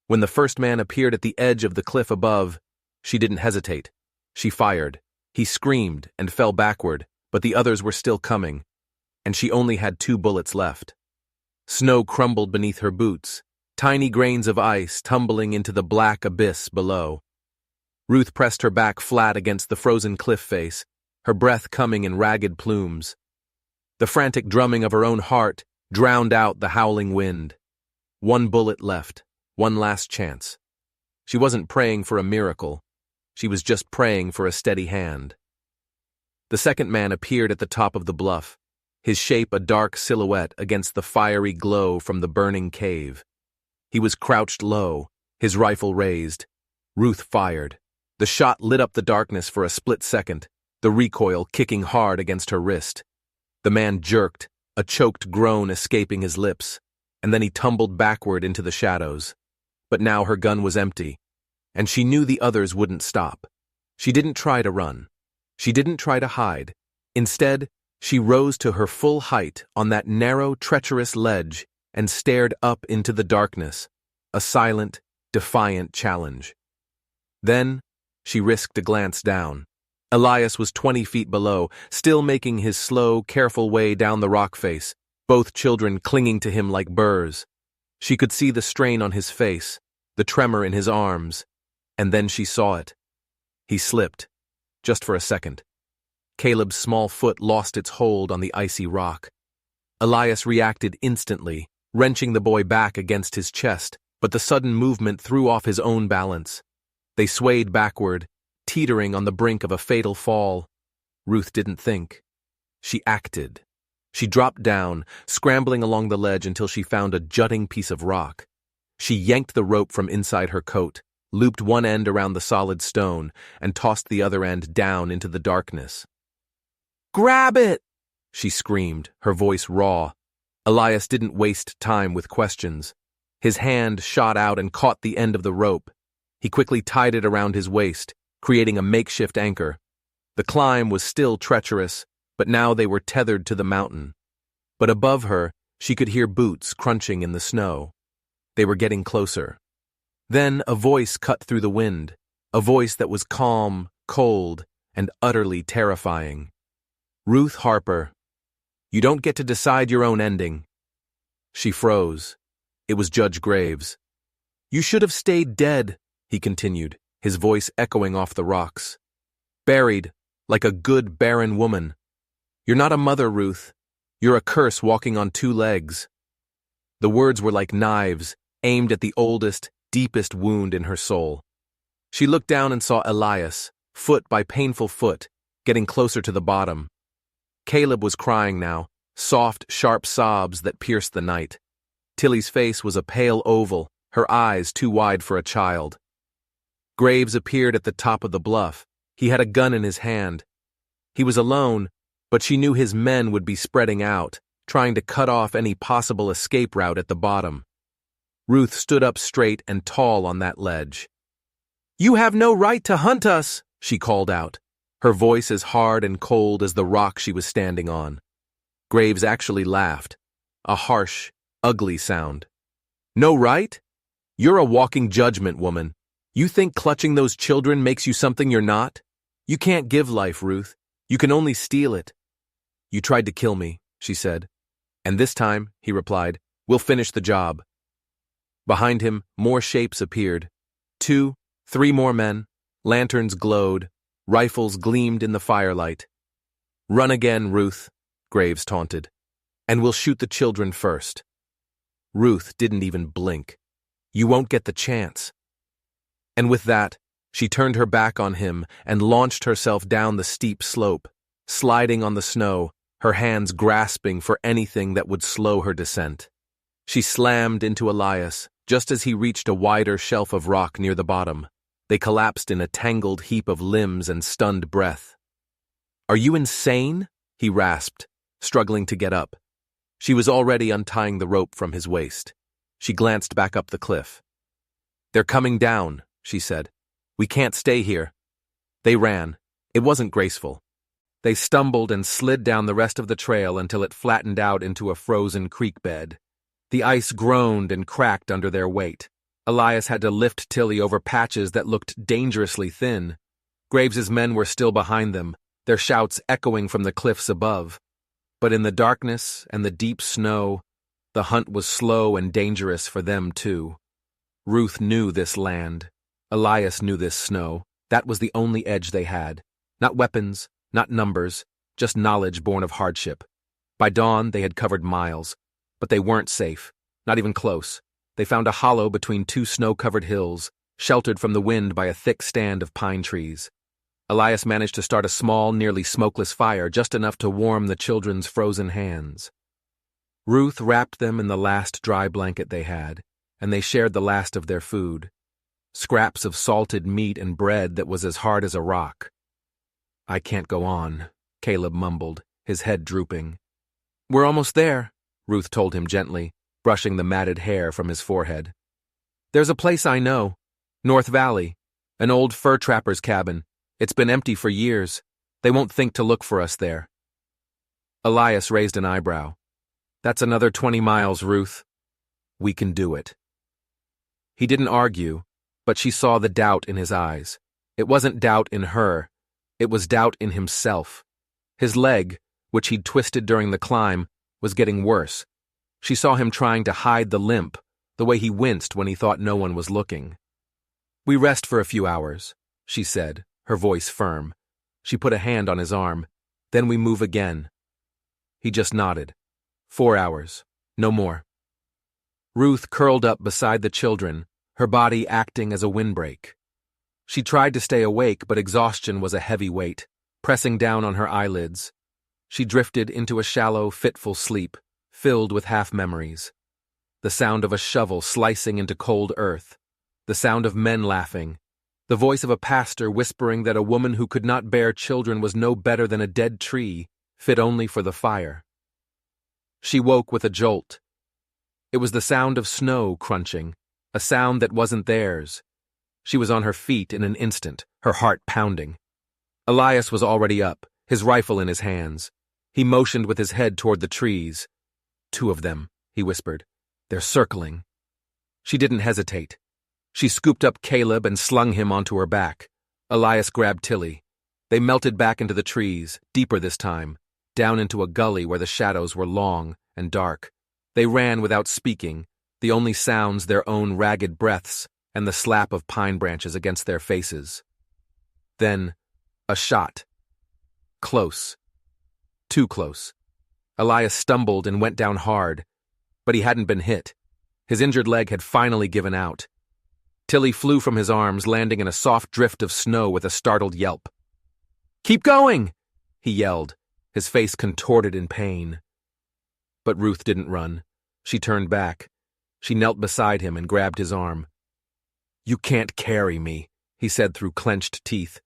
When the first man appeared at the edge of the cliff above, she didn't hesitate. She fired. He screamed and fell backward, but the others were still coming, and she only had 2 bullets left. Snow crumbled beneath her boots, tiny grains of ice tumbling into the black abyss below. Ruth pressed her back flat against the frozen cliff face, her breath coming in ragged plumes. The frantic drumming of her own heart drowned out the howling wind. 1 bullet left, 1 last chance. She wasn't praying for a miracle. She was just praying for a steady hand. The second man appeared at the top of the bluff, his shape a dark silhouette against the fiery glow from the burning cave. He was crouched low, his rifle raised. Ruth fired. The shot lit up the darkness for a split second, the recoil kicking hard against her wrist. The man jerked, a choked groan escaping his lips, and then he tumbled backward into the shadows. But now her gun was empty, and she knew the others wouldn't stop. She didn't try to run. She didn't try to hide. Instead, she rose to her full height on that narrow, treacherous ledge and stared up into the darkness, a silent, defiant challenge. Then, she risked a glance down. Elias was 20 feet below, still making his slow, careful way down the rock face, both children clinging to him like burrs. She could see the strain on his face, the tremor in his arms, and then she saw it. He slipped, just for a second. Caleb's small foot lost its hold on the icy rock. Elias reacted instantly, wrenching the boy back against his chest, but the sudden movement threw off his own balance. They swayed backward, teetering on the brink of a fatal fall. Ruth didn't think. She acted. She dropped down, scrambling along the ledge until she found a jutting piece of rock. She yanked the rope from inside her coat, looped one end around the solid stone, and tossed the other end down into the darkness. "Grab it!" she screamed, her voice raw. Elias didn't waste time with questions. His hand shot out and caught the end of the rope. He quickly tied it around his waist, creating a makeshift anchor. The climb was still treacherous, but now they were tethered to the mountain. But above her, she could hear boots crunching in the snow. They were getting closer. Then a voice cut through the wind, a voice that was calm, cold, and utterly terrifying. "Ruth Harper, you don't get to decide your own ending." She froze. It was Judge Graves. "You should have stayed dead," he continued, his voice echoing off the rocks. "Buried, like a good barren woman. You're not a mother, Ruth. You're a curse walking on two legs." The words were like knives, aimed at the oldest, deepest wound in her soul. She looked down and saw Elias, foot by painful foot, getting closer to the bottom. Caleb was crying now, soft, sharp sobs that pierced the night. Tilly's face was a pale oval, her eyes too wide for a child. Graves appeared at the top of the bluff. He had a gun in his hand. He was alone, but she knew his men would be spreading out, trying to cut off any possible escape route at the bottom. Ruth stood up straight and tall on that ledge. "You have no right to hunt us," she called out, her voice as hard and cold as the rock she was standing on. Graves actually laughed, a harsh, ugly sound. "No right? You're a walking judgment, woman. You think clutching those children makes you something you're not? You can't give life, Ruth. You can only steal it." "You tried to kill me," she said. "And this time," he replied, "we'll finish the job." Behind him, more shapes appeared. 2, 3 more men. Lanterns glowed. Rifles gleamed in the firelight. "Run again, Ruth," Graves taunted. "And we'll shoot the children first." Ruth didn't even blink. "You won't get the chance." And with that, she turned her back on him and launched herself down the steep slope, sliding on the snow, her hands grasping for anything that would slow her descent. She slammed into Elias just as he reached a wider shelf of rock near the bottom. They collapsed in a tangled heap of limbs and stunned breath. "Are you insane?" he rasped, struggling to get up. She was already untying the rope from his waist. She glanced back up the cliff. "They're coming down," she said. "We can't stay here." They ran. It wasn't graceful. They stumbled and slid down the rest of the trail until it flattened out into a frozen creek bed. The ice groaned and cracked under their weight. Elias had to lift Tilly over patches that looked dangerously thin. Graves's men were still behind them, their shouts echoing from the cliffs above. But in the darkness and the deep snow, the hunt was slow and dangerous for them too. Ruth knew this land. Elias knew this snow. That was the only edge they had. Not weapons, not numbers, just knowledge born of hardship. By dawn, they had covered miles. But they weren't safe, not even close. They found a hollow between 2 snow-covered hills, sheltered from the wind by a thick stand of pine trees. Elias managed to start a small, nearly smokeless fire, just enough to warm the children's frozen hands. Ruth wrapped them in the last dry blanket they had, and they shared the last of their food. Scraps of salted meat and bread that was as hard as a rock. "I can't go on," Caleb mumbled, his head drooping. "We're almost there," Ruth told him gently, brushing the matted hair from his forehead. "There's a place I know. North Valley. An old fur trapper's cabin. It's been empty for years. They won't think to look for us there." Elias raised an eyebrow. "That's another 20 miles, Ruth." "We can do it." He didn't argue, but she saw the doubt in his eyes. It wasn't doubt in her. It was doubt in himself. His leg, which he'd twisted during the climb, was getting worse. She saw him trying to hide the limp, the way he winced when he thought no one was looking. "We rest for a few hours," she said, her voice firm. She put a hand on his arm. "Then we move again." He just nodded. 4 hours. No more. Ruth curled up beside the children, her body acting as a windbreak. She tried to stay awake, but exhaustion was a heavy weight, pressing down on her eyelids. She drifted into a shallow, fitful sleep, filled with half-memories. The sound of a shovel slicing into cold earth, the sound of men laughing, the voice of a pastor whispering that a woman who could not bear children was no better than a dead tree, fit only for the fire. She woke with a jolt. It was the sound of snow crunching, a sound that wasn't theirs. She was on her feet in an instant, her heart pounding. Elias was already up, his rifle in his hands. He motioned with his head toward the trees. "Two of them," he whispered. "They're circling." She didn't hesitate. She scooped up Caleb and slung him onto her back. Elias grabbed Tilly. They melted back into the trees, deeper this time, down into a gully where the shadows were long and dark. They ran without speaking, the only sounds their own ragged breaths and the slap of pine branches against their faces. Then, a shot. Close. Too close. Elias stumbled and went down hard, but he hadn't been hit. His injured leg had finally given out. Tilly flew from his arms, landing in a soft drift of snow with a startled yelp. "Keep going!" he yelled, his face contorted in pain. But Ruth didn't run. She turned back. She knelt beside him and grabbed his arm. "You can't carry me," he said through clenched teeth.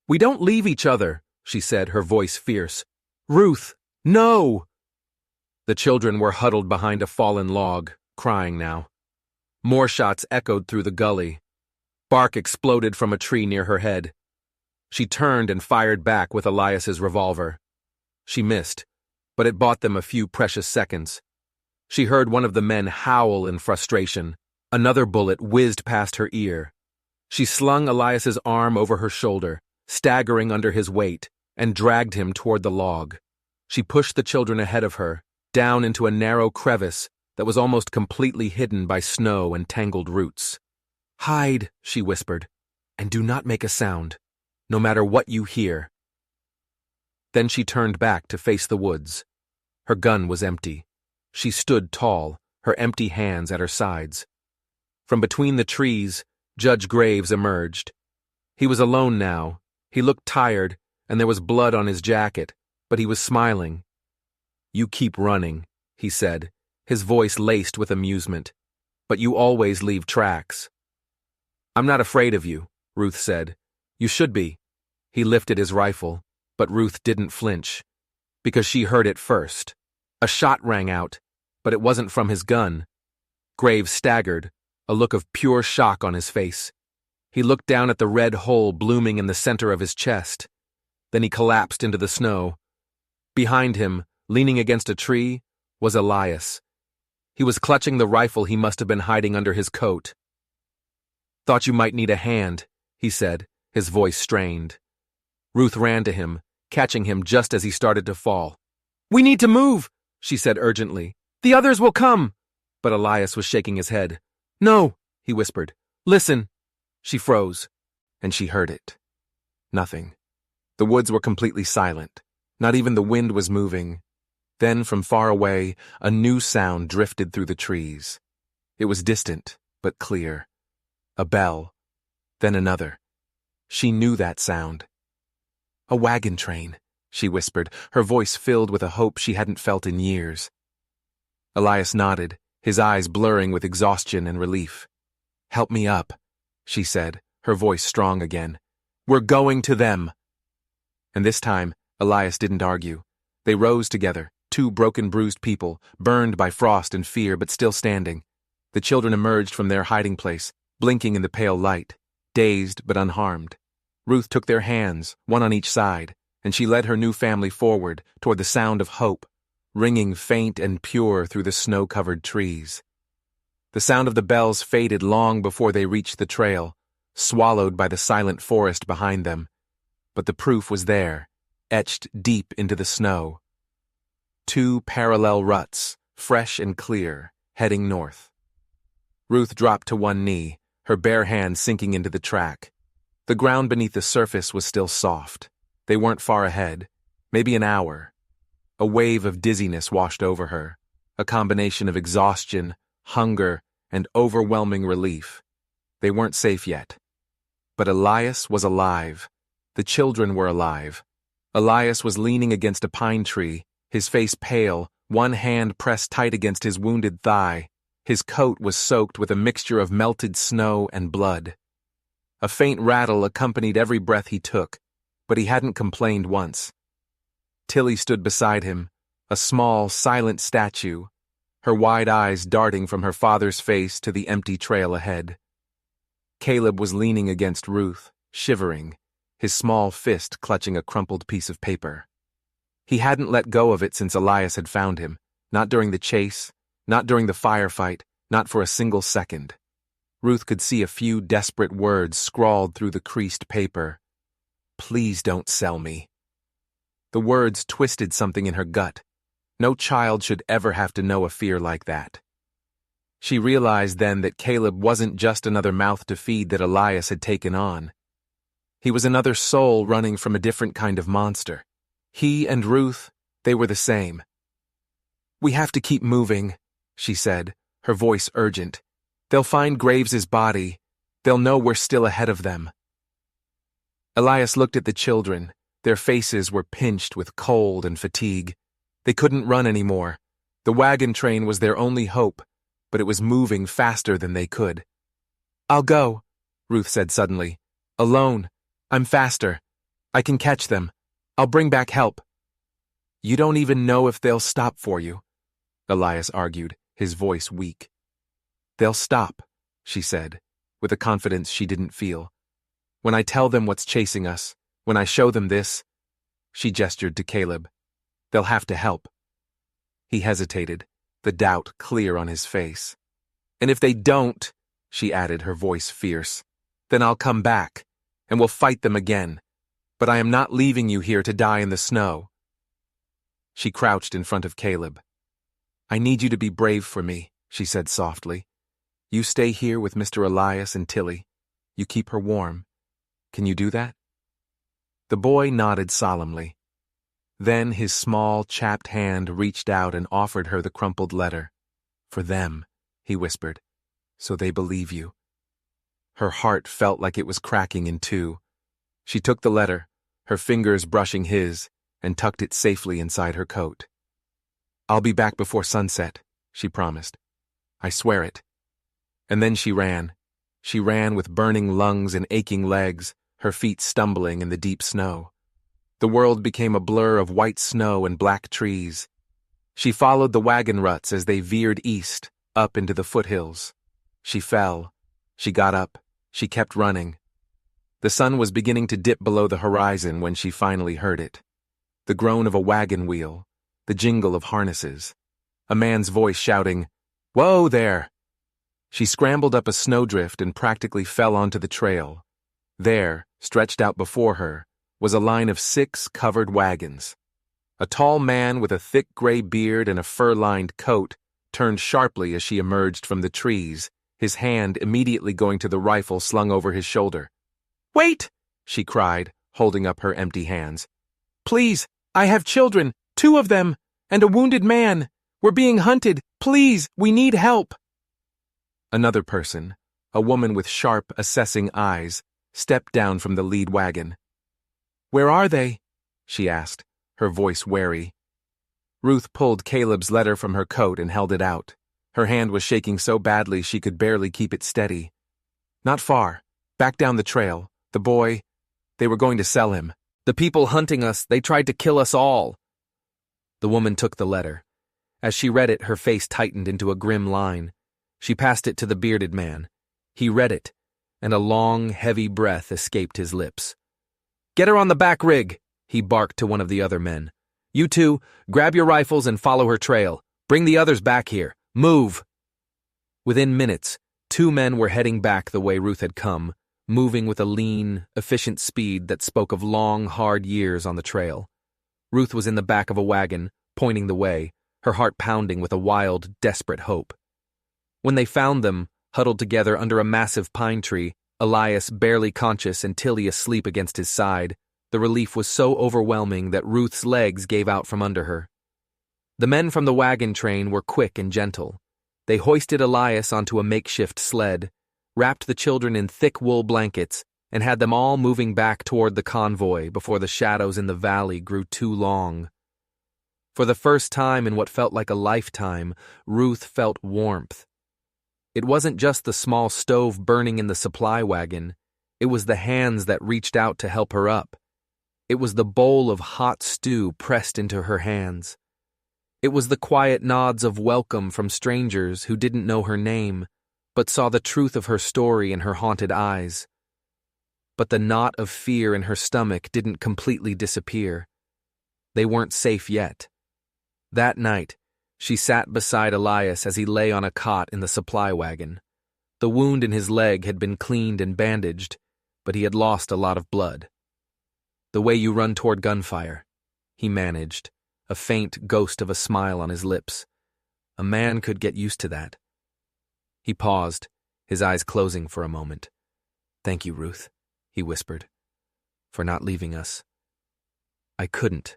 "We don't leave each other," she said, her voice fierce. "Ruth, no!" The children were huddled behind a fallen log, crying now. More shots echoed through the gully. Bark exploded from a tree near her head. She turned and fired back with Elias's revolver. She missed, but it bought them a few precious seconds. She heard one of the men howl in frustration. Another bullet whizzed past her ear. She slung Elias's arm over her shoulder, staggering under his weight, and dragged him toward the log. She pushed the children ahead of her, down into a narrow crevice that was almost completely hidden by snow and tangled roots. "Hide," she whispered, "and do not make a sound, no matter what you hear." Then she turned back to face the woods. Her gun was empty. She stood tall, her empty hands at her sides. From between the trees, Judge Graves emerged. He was alone now. He looked tired, and there was blood on his jacket, but he was smiling. "You keep running," he said, his voice laced with amusement. "But you always leave tracks." "I'm not afraid of you," Ruth said. "You should be." He lifted his rifle, but Ruth didn't flinch, because she heard it first. A shot rang out, but it wasn't from his gun. Graves staggered, a look of pure shock on his face. He looked down at the red hole blooming in the center of his chest. Then he collapsed into the snow. Behind him, leaning against a tree, was Elias. He was clutching the rifle he must have been hiding under his coat. "Thought you might need a hand," he said, his voice strained. Ruth ran to him, catching him just as he started to fall. "We need to move," she said urgently. "The others will come." But Elias was shaking his head. "No," he whispered. "Listen." She froze, and she heard it. Nothing. The woods were completely silent. Not even the wind was moving. Then, from far away, a new sound drifted through the trees. It was distant, but clear. A bell. Then another. She knew that sound. "A wagon train," she whispered, her voice filled with a hope she hadn't felt in years. Elias nodded, his eyes blurring with exhaustion and relief. "Help me up," she said, her voice strong again. "We're going to them." And this time, Elias didn't argue. They rose together, two broken, bruised people, burned by frost and fear but still standing. The children emerged from their hiding place, blinking in the pale light, dazed but unharmed. Ruth took their hands, one on each side, and she led her new family forward toward the sound of hope, ringing faint and pure through the snow-covered trees. The sound of the bells faded long before they reached the trail, swallowed by the silent forest behind them. But the proof was there, etched deep into the snow. Two parallel ruts, fresh and clear, heading north. Ruth dropped to one knee, her bare hand sinking into the track. The ground beneath the surface was still soft. They weren't far ahead, maybe an hour. A wave of dizziness washed over her, a combination of exhaustion, hunger, and overwhelming relief. They weren't safe yet. But Elias was alive. The children were alive. Elias was leaning against a pine tree, his face pale, one hand pressed tight against his wounded thigh. His coat was soaked with a mixture of melted snow and blood. A faint rattle accompanied every breath he took, but he hadn't complained once. Tilly stood beside him, a small, silent statue, her wide eyes darting from her father's face to the empty trail ahead. Caleb was leaning against Ruth, shivering, his small fist clutching a crumpled piece of paper. He hadn't let go of it since Elias had found him, not during the chase, not during the firefight, not for a single second. Ruth could see a few desperate words scrawled through the creased paper. "Please don't sell me." The words twisted something in her gut. No child should ever have to know a fear like that. She realized then that Caleb wasn't just another mouth to feed that Elias had taken on. He was another soul running from a different kind of monster. He and Ruth, they were the same. "We have to keep moving," she said, her voice urgent. "They'll find Graves's body. They'll know we're still ahead of them." Elias looked at the children. Their faces were pinched with cold and fatigue. They couldn't run anymore. The wagon train was their only hope, but it was moving faster than they could. "I'll go," Ruth said suddenly. "Alone. I'm faster. I can catch them. I'll bring back help." "You don't even know if they'll stop for you," Elias argued, his voice weak. "They'll stop," she said, with a confidence she didn't feel. "When I tell them what's chasing us, when I show them this," she gestured to Caleb, "they'll have to help." He hesitated, the doubt clear on his face. "And if they don't," she added, her voice fierce, "then I'll come back, and we'll fight them again. But I am not leaving you here to die in the snow." She crouched in front of Caleb. "I need you to be brave for me," she said softly. "You stay here with Mr. Elias and Tilly. You keep her warm. Can you do that?" The boy nodded solemnly. Then his small, chapped hand reached out and offered her the crumpled letter. "For them," he whispered, "so they believe you." Her heart felt like it was cracking in two. She took the letter, her fingers brushing his, and tucked it safely inside her coat. "I'll be back before sunset," she promised. "I swear it." And then she ran. She ran with burning lungs and aching legs, her feet stumbling in the deep snow. The world became a blur of white snow and black trees. She followed the wagon ruts as they veered east, up into the foothills. She fell. She got up. She kept running. The sun was beginning to dip below the horizon when she finally heard it. The groan of a wagon wheel, the jingle of harnesses, a man's voice shouting, "Whoa there!" She scrambled up a snowdrift and practically fell onto the trail. There, stretched out before her, was a line of 6 covered wagons. A tall man with a thick gray beard and a fur-lined coat turned sharply as she emerged from the trees, his hand immediately going to the rifle slung over his shoulder. "Wait!" she cried, holding up her empty hands. "Please, I have children, 2 of them, and a wounded man. We're being hunted. Please, we need help." Another person, a woman with sharp, assessing eyes, stepped down from the lead wagon. "Where are they?" she asked, her voice wary. Ruth pulled Caleb's letter from her coat and held it out. Her hand was shaking so badly she could barely keep it steady. "Not far. Back down the trail. The boy, they were going to sell him. The people hunting us, they tried to kill us all." The woman took the letter. As she read it, her face tightened into a grim line. She passed it to the bearded man. He read it, and a long, heavy breath escaped his lips. "Get her on the back rig," he barked to one of the other men. "You two, grab your rifles and follow her trail. Bring the others back here. Move!" Within minutes, 2 men were heading back the way Ruth had come, moving with a lean, efficient speed that spoke of long, hard years on the trail. Ruth was in the back of a wagon, pointing the way, her heart pounding with a wild, desperate hope. When they found them, huddled together under a massive pine tree, Elias barely conscious and Tilly asleep against his side, the relief was so overwhelming that Ruth's legs gave out from under her. The men from the wagon train were quick and gentle. They hoisted Elias onto a makeshift sled, wrapped the children in thick wool blankets, and had them all moving back toward the convoy before the shadows in the valley grew too long. For the first time in what felt like a lifetime, Ruth felt warmth. It wasn't just the small stove burning in the supply wagon. It was the hands that reached out to help her up. It was the bowl of hot stew pressed into her hands. It was the quiet nods of welcome from strangers who didn't know her name, but saw the truth of her story in her haunted eyes. But the knot of fear in her stomach didn't completely disappear. They weren't safe yet. That night, she sat beside Elias as he lay on a cot in the supply wagon. The wound in his leg had been cleaned and bandaged, but he had lost a lot of blood. "The way you run toward gunfire," he managed, a faint ghost of a smile on his lips. A man could get used to that. He paused, his eyes closing for a moment. "Thank you, Ruth," he whispered, "for not leaving us." "I couldn't,"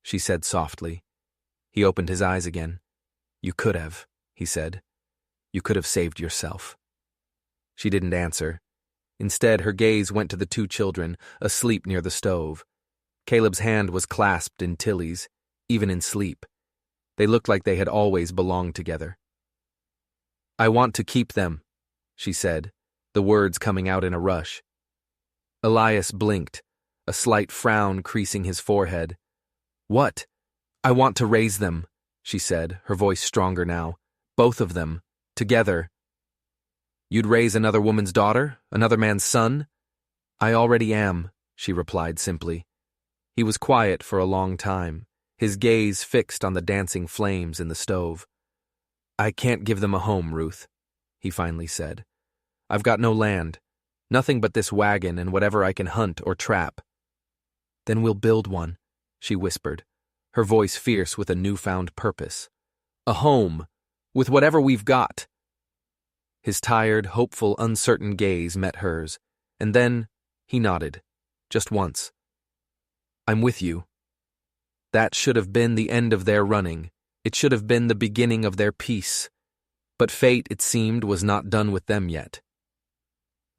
she said softly. He opened his eyes again. "You could have," he said. "You could have saved yourself." She didn't answer. Instead, her gaze went to the two children, asleep near the stove. Caleb's hand was clasped in Tilly's, even in sleep. They looked like they had always belonged together. "I want to keep them," she said, the words coming out in a rush. Elias blinked, a slight frown creasing his forehead. "What?" "I want to raise them," she said, her voice stronger now. "Both of them. Together." "You'd raise another woman's daughter? Another man's son?" "I already am," she replied simply. He was quiet for a long time, his gaze fixed on the dancing flames in the stove. "I can't give them a home, Ruth," he finally said. "I've got no land, nothing but this wagon and whatever I can hunt or trap." "Then we'll build one," she whispered, her voice fierce with a newfound purpose. "A home, with whatever we've got." His tired, hopeful, uncertain gaze met hers, and then he nodded, just once. "I'm with you." That should have been the end of their running. It should have been the beginning of their peace. But fate, it seemed, was not done with them yet.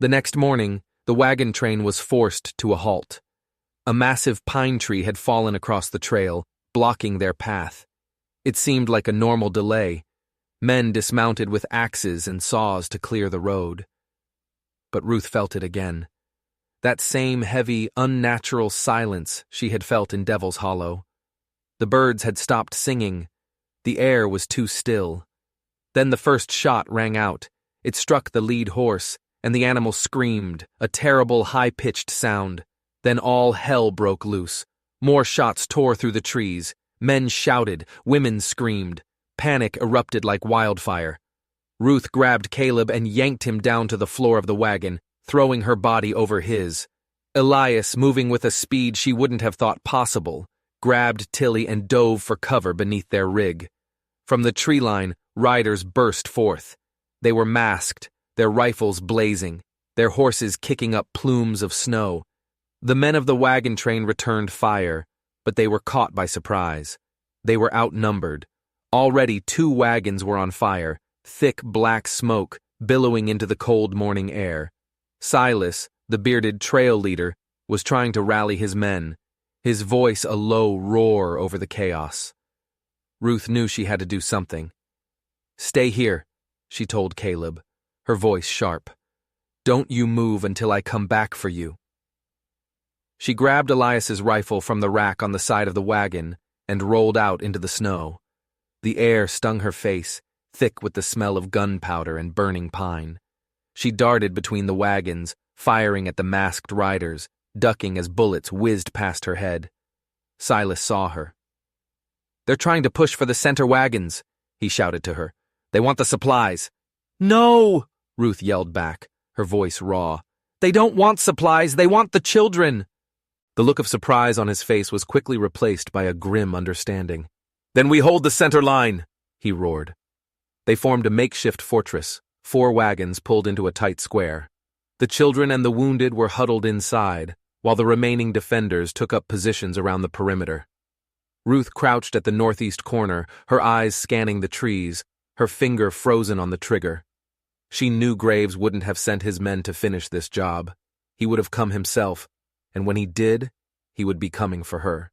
The next morning, the wagon train was forced to a halt. A massive pine tree had fallen across the trail, blocking their path. It seemed like a normal delay. Men dismounted with axes and saws to clear the road. But Ruth felt it again. That same heavy, unnatural silence she had felt in Devil's Hollow. The birds had stopped singing. The air was too still. Then the first shot rang out. It struck the lead horse, and the animal screamed, a terrible, high-pitched sound. Then all hell broke loose. More shots tore through the trees. Men shouted, women screamed. Panic erupted like wildfire. Ruth grabbed Caleb and yanked him down to the floor of the wagon, throwing her body over his. Elias, moving with a speed she wouldn't have thought possible, grabbed Tilly and dove for cover beneath their rig. From the tree line, riders burst forth. They were masked, their rifles blazing, their horses kicking up plumes of snow. The men of the wagon train returned fire, but they were caught by surprise. They were outnumbered. Already 2 wagons were on fire, thick black smoke billowing into the cold morning air. Silas, the bearded trail leader, was trying to rally his men, his voice a low roar over the chaos. Ruth knew she had to do something. "Stay here," she told Caleb, her voice sharp. "Don't you move until I come back for you." She grabbed Elias's rifle from the rack on the side of the wagon and rolled out into the snow. The air stung her face, thick with the smell of gunpowder and burning pine. She darted between the wagons, firing at the masked riders, ducking as bullets whizzed past her head. Silas saw her. "They're trying to push for the center wagons," he shouted to her. "They want the supplies." "No!" Ruth yelled back, her voice raw. "They don't want supplies, they want the children!" The look of surprise on his face was quickly replaced by a grim understanding. "Then we hold the center line," he roared. They formed a makeshift fortress, 4 wagons pulled into a tight square. The children and the wounded were huddled inside, while the remaining defenders took up positions around the perimeter. Ruth crouched at the northeast corner, her eyes scanning the trees, her finger frozen on the trigger. She knew Graves wouldn't have sent his men to finish this job. He would have come himself, and when he did, he would be coming for her.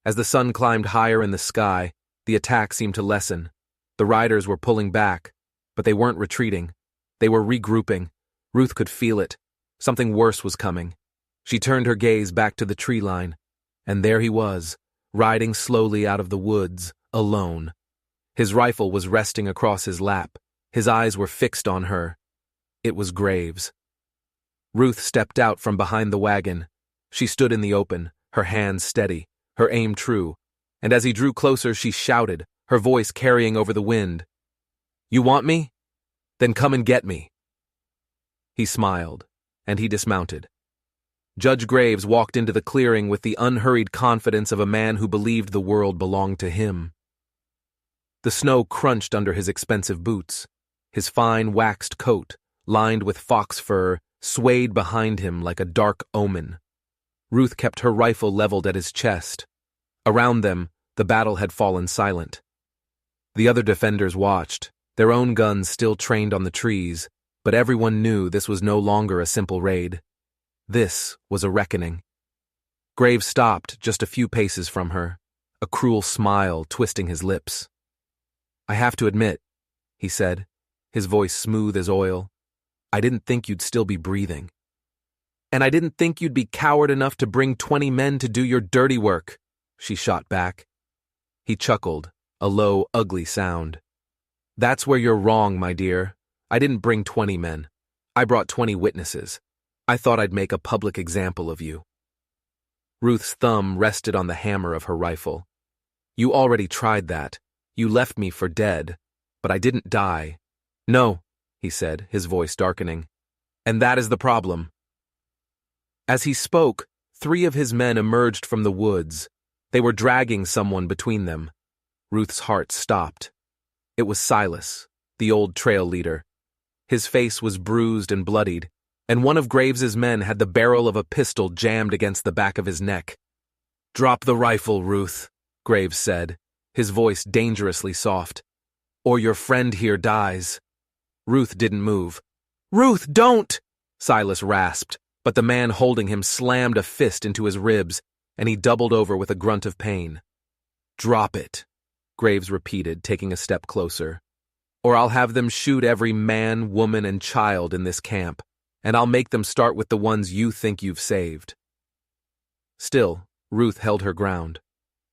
As the sun climbed higher in the sky, the attack seemed to lessen. The riders were pulling back, but they weren't retreating. They were regrouping. Ruth could feel it. Something worse was coming. She turned her gaze back to the tree line, and there he was, riding slowly out of the woods, alone. His rifle was resting across his lap. His eyes were fixed on her. It was Graves. Ruth stepped out from behind the wagon. She stood in the open, her hands steady, her aim true, and as he drew closer she shouted, her voice carrying over the wind. "You want me? Then come and get me." He smiled, and he dismounted. Judge Graves walked into the clearing with the unhurried confidence of a man who believed the world belonged to him. The snow crunched under his expensive boots. His fine waxed coat, lined with fox fur, swayed behind him like a dark omen. Ruth kept her rifle leveled at his chest. Around them, the battle had fallen silent. The other defenders watched, their own guns still trained on the trees, but everyone knew this was no longer a simple raid. This was a reckoning. Graves stopped just a few paces from her, a cruel smile twisting his lips. "I have to admit," he said, his voice smooth as oil, "I didn't think you'd still be breathing. And I didn't think you'd be coward enough to bring 20 men to do your dirty work," she shot back. He chuckled, a low, ugly sound. "That's where you're wrong, my dear. I didn't bring 20 men. I brought 20 witnesses. I thought I'd make a public example of you." Ruth's thumb rested on the hammer of her rifle. "You already tried that. You left me for dead. But I didn't die." "No," he said, his voice darkening. "And that is the problem." As he spoke, 3 of his men emerged from the woods. They were dragging someone between them. Ruth's heart stopped. It was Silas, the old trail leader. His face was bruised and bloodied, and one of Graves's men had the barrel of a pistol jammed against the back of his neck. "Drop the rifle, Ruth," Graves said, his voice dangerously soft, "or your friend here dies." Ruth didn't move. "Ruth, don't!" Silas rasped, but the man holding him slammed a fist into his ribs, and he doubled over with a grunt of pain. "Drop it," Graves repeated, taking a step closer. "Or I'll have them shoot every man, woman, and child in this camp, and I'll make them start with the ones you think you've saved." Still, Ruth held her ground.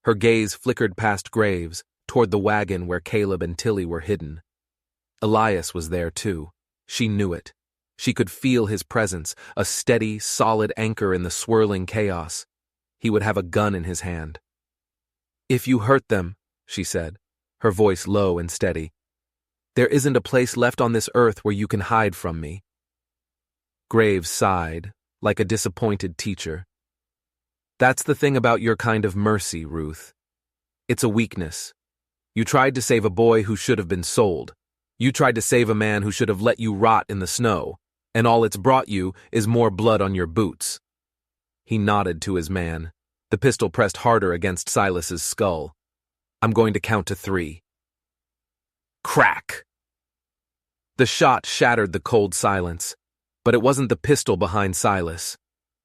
Her gaze flickered past Graves, toward the wagon where Caleb and Tilly were hidden. Elias was there too. She knew it. She could feel his presence, a steady, solid anchor in the swirling chaos. He would have a gun in his hand. "If you hurt them," she said, her voice low and steady, "there isn't a place left on this earth where you can hide from me." Graves sighed, like a disappointed teacher. "That's the thing about your kind of mercy, Ruth. It's a weakness. You tried to save a boy who should have been sold. You tried to save a man who should have let you rot in the snow, and all it's brought you is more blood on your boots." He nodded to his man, the pistol pressed harder against Silas's skull. "I'm going to count to 3. Crack! The shot shattered the cold silence, but it wasn't the pistol behind Silas.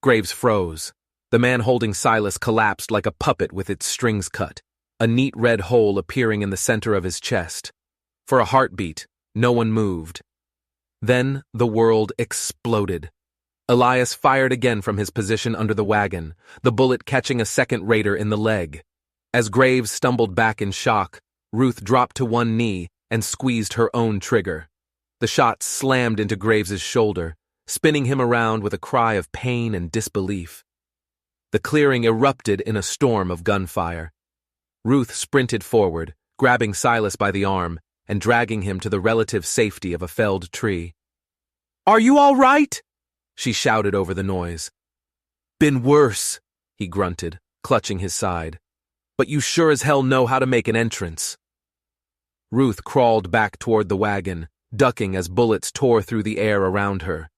Graves froze. The man holding Silas collapsed like a puppet with its strings cut, a neat red hole appearing in the center of his chest. For a heartbeat, no one moved. Then the world exploded. Elias fired again from his position under the wagon, the bullet catching a second raider in the leg. As Graves stumbled back in shock, Ruth dropped to one knee and squeezed her own trigger. The shot slammed into Graves's shoulder, spinning him around with a cry of pain and disbelief. The clearing erupted in a storm of gunfire. Ruth sprinted forward, grabbing Silas by the arm and dragging him to the relative safety of a felled tree. "Are you all right?" she shouted over the noise. "Been worse," he grunted, clutching his side. "But you sure as hell know how to make an entrance." Ruth crawled back toward the wagon, ducking as bullets tore through the air around her.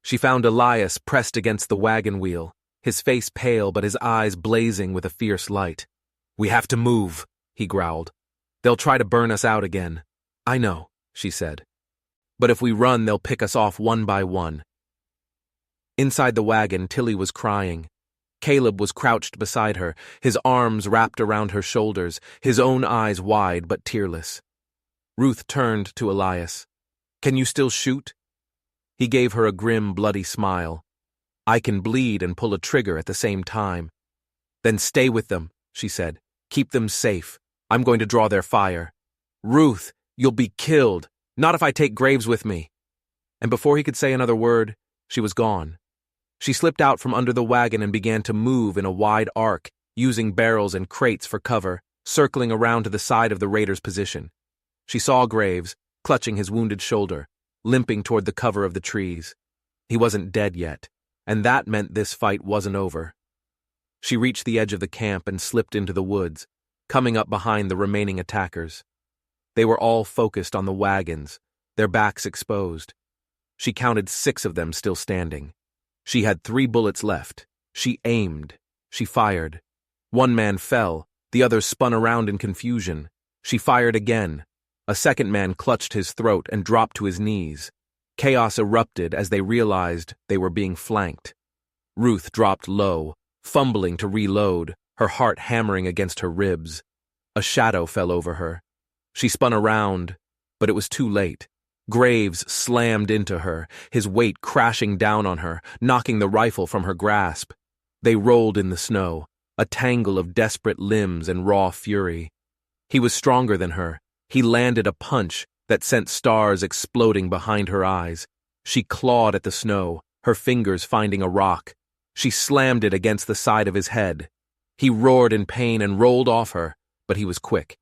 She found Elias pressed against the wagon wheel, his face pale but his eyes blazing with a fierce light. "We have to move," he growled. "They'll try to burn us out again." "I know," she said. "But if we run, they'll pick us off one by one." Inside the wagon, Tilly was crying. Caleb was crouched beside her, his arms wrapped around her shoulders, his own eyes wide but tearless. Ruth turned to Elias. "Can you still shoot?" He gave her a grim, bloody smile. "I can bleed and pull a trigger at the same time." "Then stay with them," she said. "Keep them safe. I'm going to draw their fire." "Ruth, you'll be killed. Not if I take Graves with me." And before he could say another word, she was gone. She slipped out from under the wagon and began to move in a wide arc, using barrels and crates for cover, circling around to the side of the raiders' position. She saw Graves, clutching his wounded shoulder, limping toward the cover of the trees. He wasn't dead yet, and that meant this fight wasn't over. She reached the edge of the camp and slipped into the woods, coming up behind the remaining attackers. They were all focused on the wagons, their backs exposed. She counted 6 of them still standing. She had 3 bullets left. She aimed. She fired. One man fell, the others spun around in confusion. She fired again. A second man clutched his throat and dropped to his knees. Chaos erupted as they realized they were being flanked. Ruth dropped low, fumbling to reload, her heart hammering against her ribs. A shadow fell over her. She spun around, but it was too late. Graves slammed into her, his weight crashing down on her, knocking the rifle from her grasp. They rolled in the snow, a tangle of desperate limbs and raw fury. He was stronger than her. He landed a punch that sent stars exploding behind her eyes. She clawed at the snow, her fingers finding a rock. She slammed it against the side of his head. He roared in pain and rolled off her, but he was quick.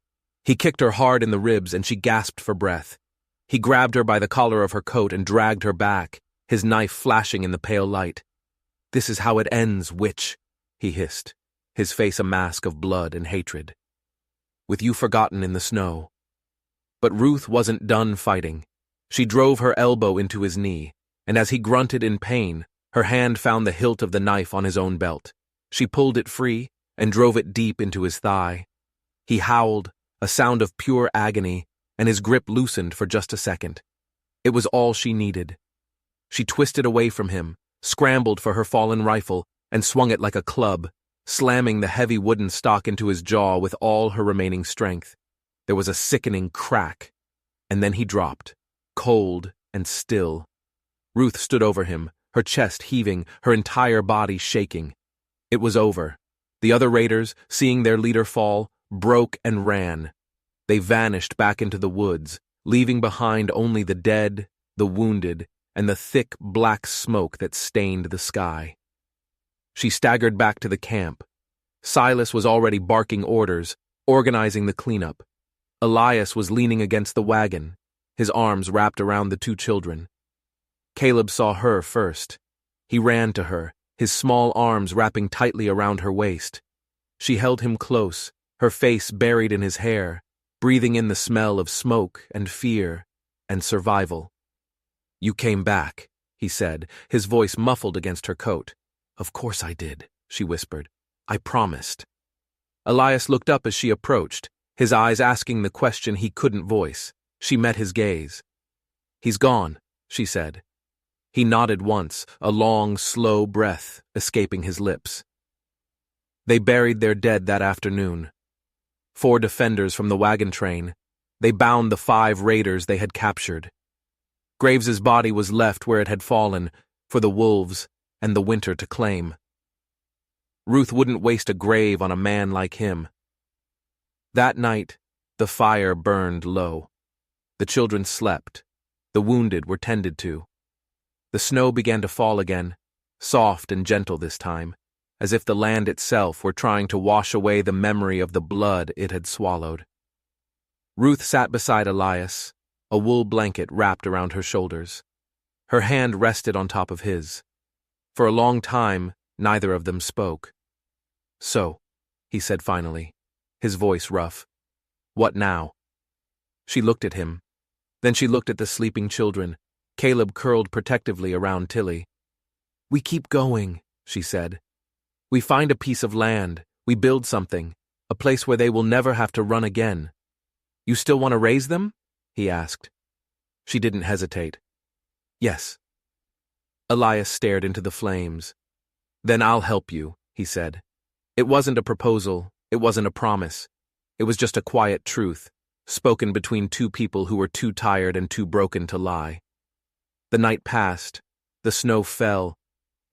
He kicked her hard in the ribs and she gasped for breath. He grabbed her by the collar of her coat and dragged her back, his knife flashing in the pale light. "This is how it ends, witch," he hissed, his face a mask of blood and hatred. "With you forgotten in the snow." But Ruth wasn't done fighting. She drove her elbow into his knee, and as he grunted in pain, her hand found the hilt of the knife on his own belt. She pulled it free and drove it deep into his thigh. He howled, a sound of pure agony, and his grip loosened for just a second. It was all she needed. She twisted away from him, scrambled for her fallen rifle, and swung it like a club, slamming the heavy wooden stock into his jaw with all her remaining strength. There was a sickening crack, and then he dropped, cold and still. Ruth stood over him, her chest heaving, her entire body shaking. It was over. The other raiders, seeing their leader fall, broke and ran. They vanished back into the woods, leaving behind only the dead, the wounded, and the thick black smoke that stained the sky. She staggered back to the camp. Silas was already barking orders, organizing the cleanup. Elias was leaning against the wagon, his arms wrapped around the 2 children. Caleb saw her first. He ran to her, his small arms wrapping tightly around her waist. She held him close, her face buried in his hair, breathing in the smell of smoke and fear and survival. "You came back," he said, his voice muffled against her coat. "Of course I did," she whispered. "I promised." Elias looked up as she approached, his eyes asking the question he couldn't voice. She met his gaze. "He's gone," she said. He nodded once, a long, slow breath escaping his lips. They buried their dead that afternoon. 4 defenders from the wagon train. They bound the 5 raiders they had captured. Graves's body was left where it had fallen, for the wolves and the winter to claim. Ruth wouldn't waste a grave on a man like him. That night, the fire burned low. The children slept. The wounded were tended to. The snow began to fall again, soft and gentle this time, as if the land itself were trying to wash away the memory of the blood it had swallowed. Ruth sat beside Elias, a wool blanket wrapped around her shoulders. Her hand rested on top of his. For a long time, neither of them spoke. "So," he said finally, his voice rough. "What now?" She looked at him. Then she looked at the sleeping children, Caleb curled protectively around Tilly. "We keep going," she said. "We find a piece of land, we build something, a place where they will never have to run again. You still want to raise them?" he asked. She didn't hesitate. "Yes." Elias stared into the flames. "Then I'll help you," he said. It wasn't a proposal, it wasn't a promise. It was just a quiet truth, spoken between two people who were too tired and too broken to lie. The night passed, the snow fell,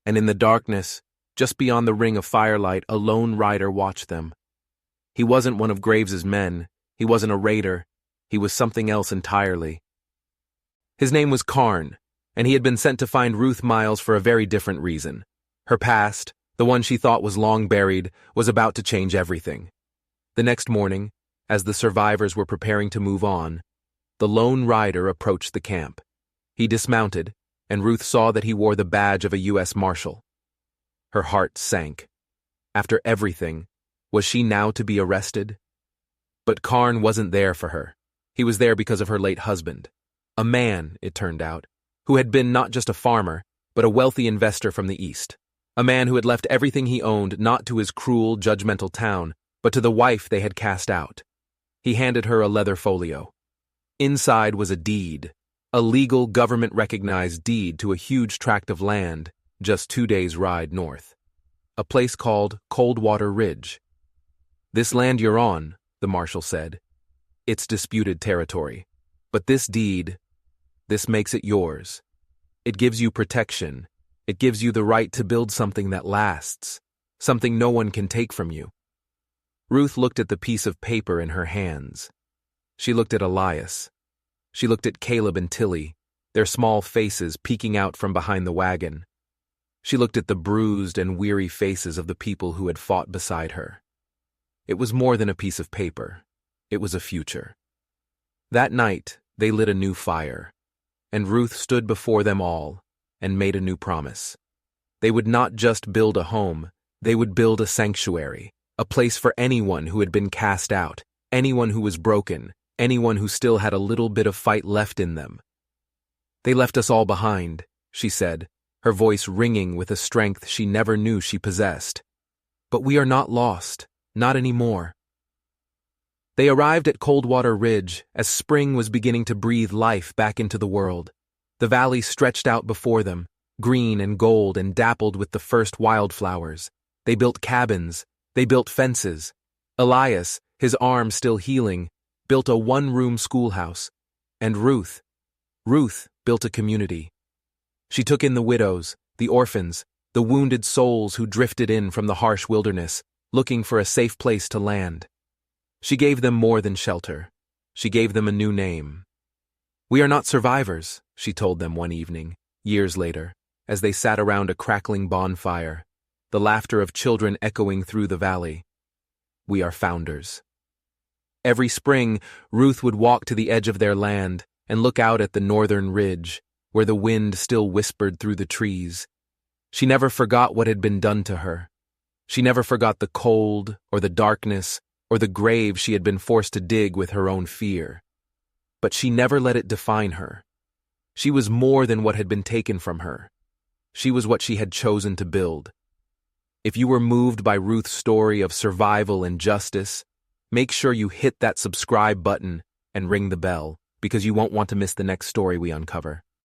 and in the darkness, just beyond the ring of firelight, a lone rider watched them. He wasn't one of Graves's men, he wasn't a raider, he was something else entirely. His name was Karn, and he had been sent to find Ruth Miles for a very different reason. Her past, the one she thought was long buried, was about to change everything. The next morning, as the survivors were preparing to move on, the lone rider approached the camp. He dismounted, and Ruth saw that he wore the badge of a U.S. Marshal. Her heart sank. After everything, was she now to be arrested? But Karn wasn't there for her. He was there because of her late husband. A man, it turned out, who had been not just a farmer, but a wealthy investor from the East. A man who had left everything he owned not to his cruel, judgmental town, but to the wife they had cast out. He handed her a leather folio. Inside was a deed, a legal government-recognized deed to a huge tract of land, just 2 days' ride north. A place called Coldwater Ridge. "This land you're on," the marshal said, "it's disputed territory. But this deed, this makes it yours. It gives you protection. It gives you the right to build something that lasts, something no one can take from you." Ruth looked at the piece of paper in her hands. She looked at Elias. She looked at Caleb and Tilly, their small faces peeking out from behind the wagon. She looked at the bruised and weary faces of the people who had fought beside her. It was more than a piece of paper. It was a future. That night, they lit a new fire, and Ruth stood before them all and made a new promise. They would not just build a home, they would build a sanctuary, a place for anyone who had been cast out, anyone who was broken, anyone who still had a little bit of fight left in them. "They left us all behind," she said, her voice ringing with a strength she never knew she possessed. "But we are not lost, not anymore." They arrived at Coldwater Ridge as spring was beginning to breathe life back into the world. The valley stretched out before them, green and gold and dappled with the first wildflowers. They built cabins, they built fences. Elias, his arm still healing, built a one-room schoolhouse. And Ruth built a community. She took in the widows, the orphans, the wounded souls who drifted in from the harsh wilderness, looking for a safe place to land. She gave them more than shelter. She gave them a new name. "We are not survivors," she told them one evening, years later, as they sat around a crackling bonfire, the laughter of children echoing through the valley. "We are founders." Every spring, Ruth would walk to the edge of their land and look out at the northern ridge, where the wind still whispered through the trees. She never forgot what had been done to her. She never forgot the cold, or the darkness, or the grave she had been forced to dig with her own fear. But she never let it define her. She was more than what had been taken from her. She was what she had chosen to build. If you were moved by Ruth's story of survival and justice, make sure you hit that subscribe button and ring the bell, because you won't want to miss the next story we uncover.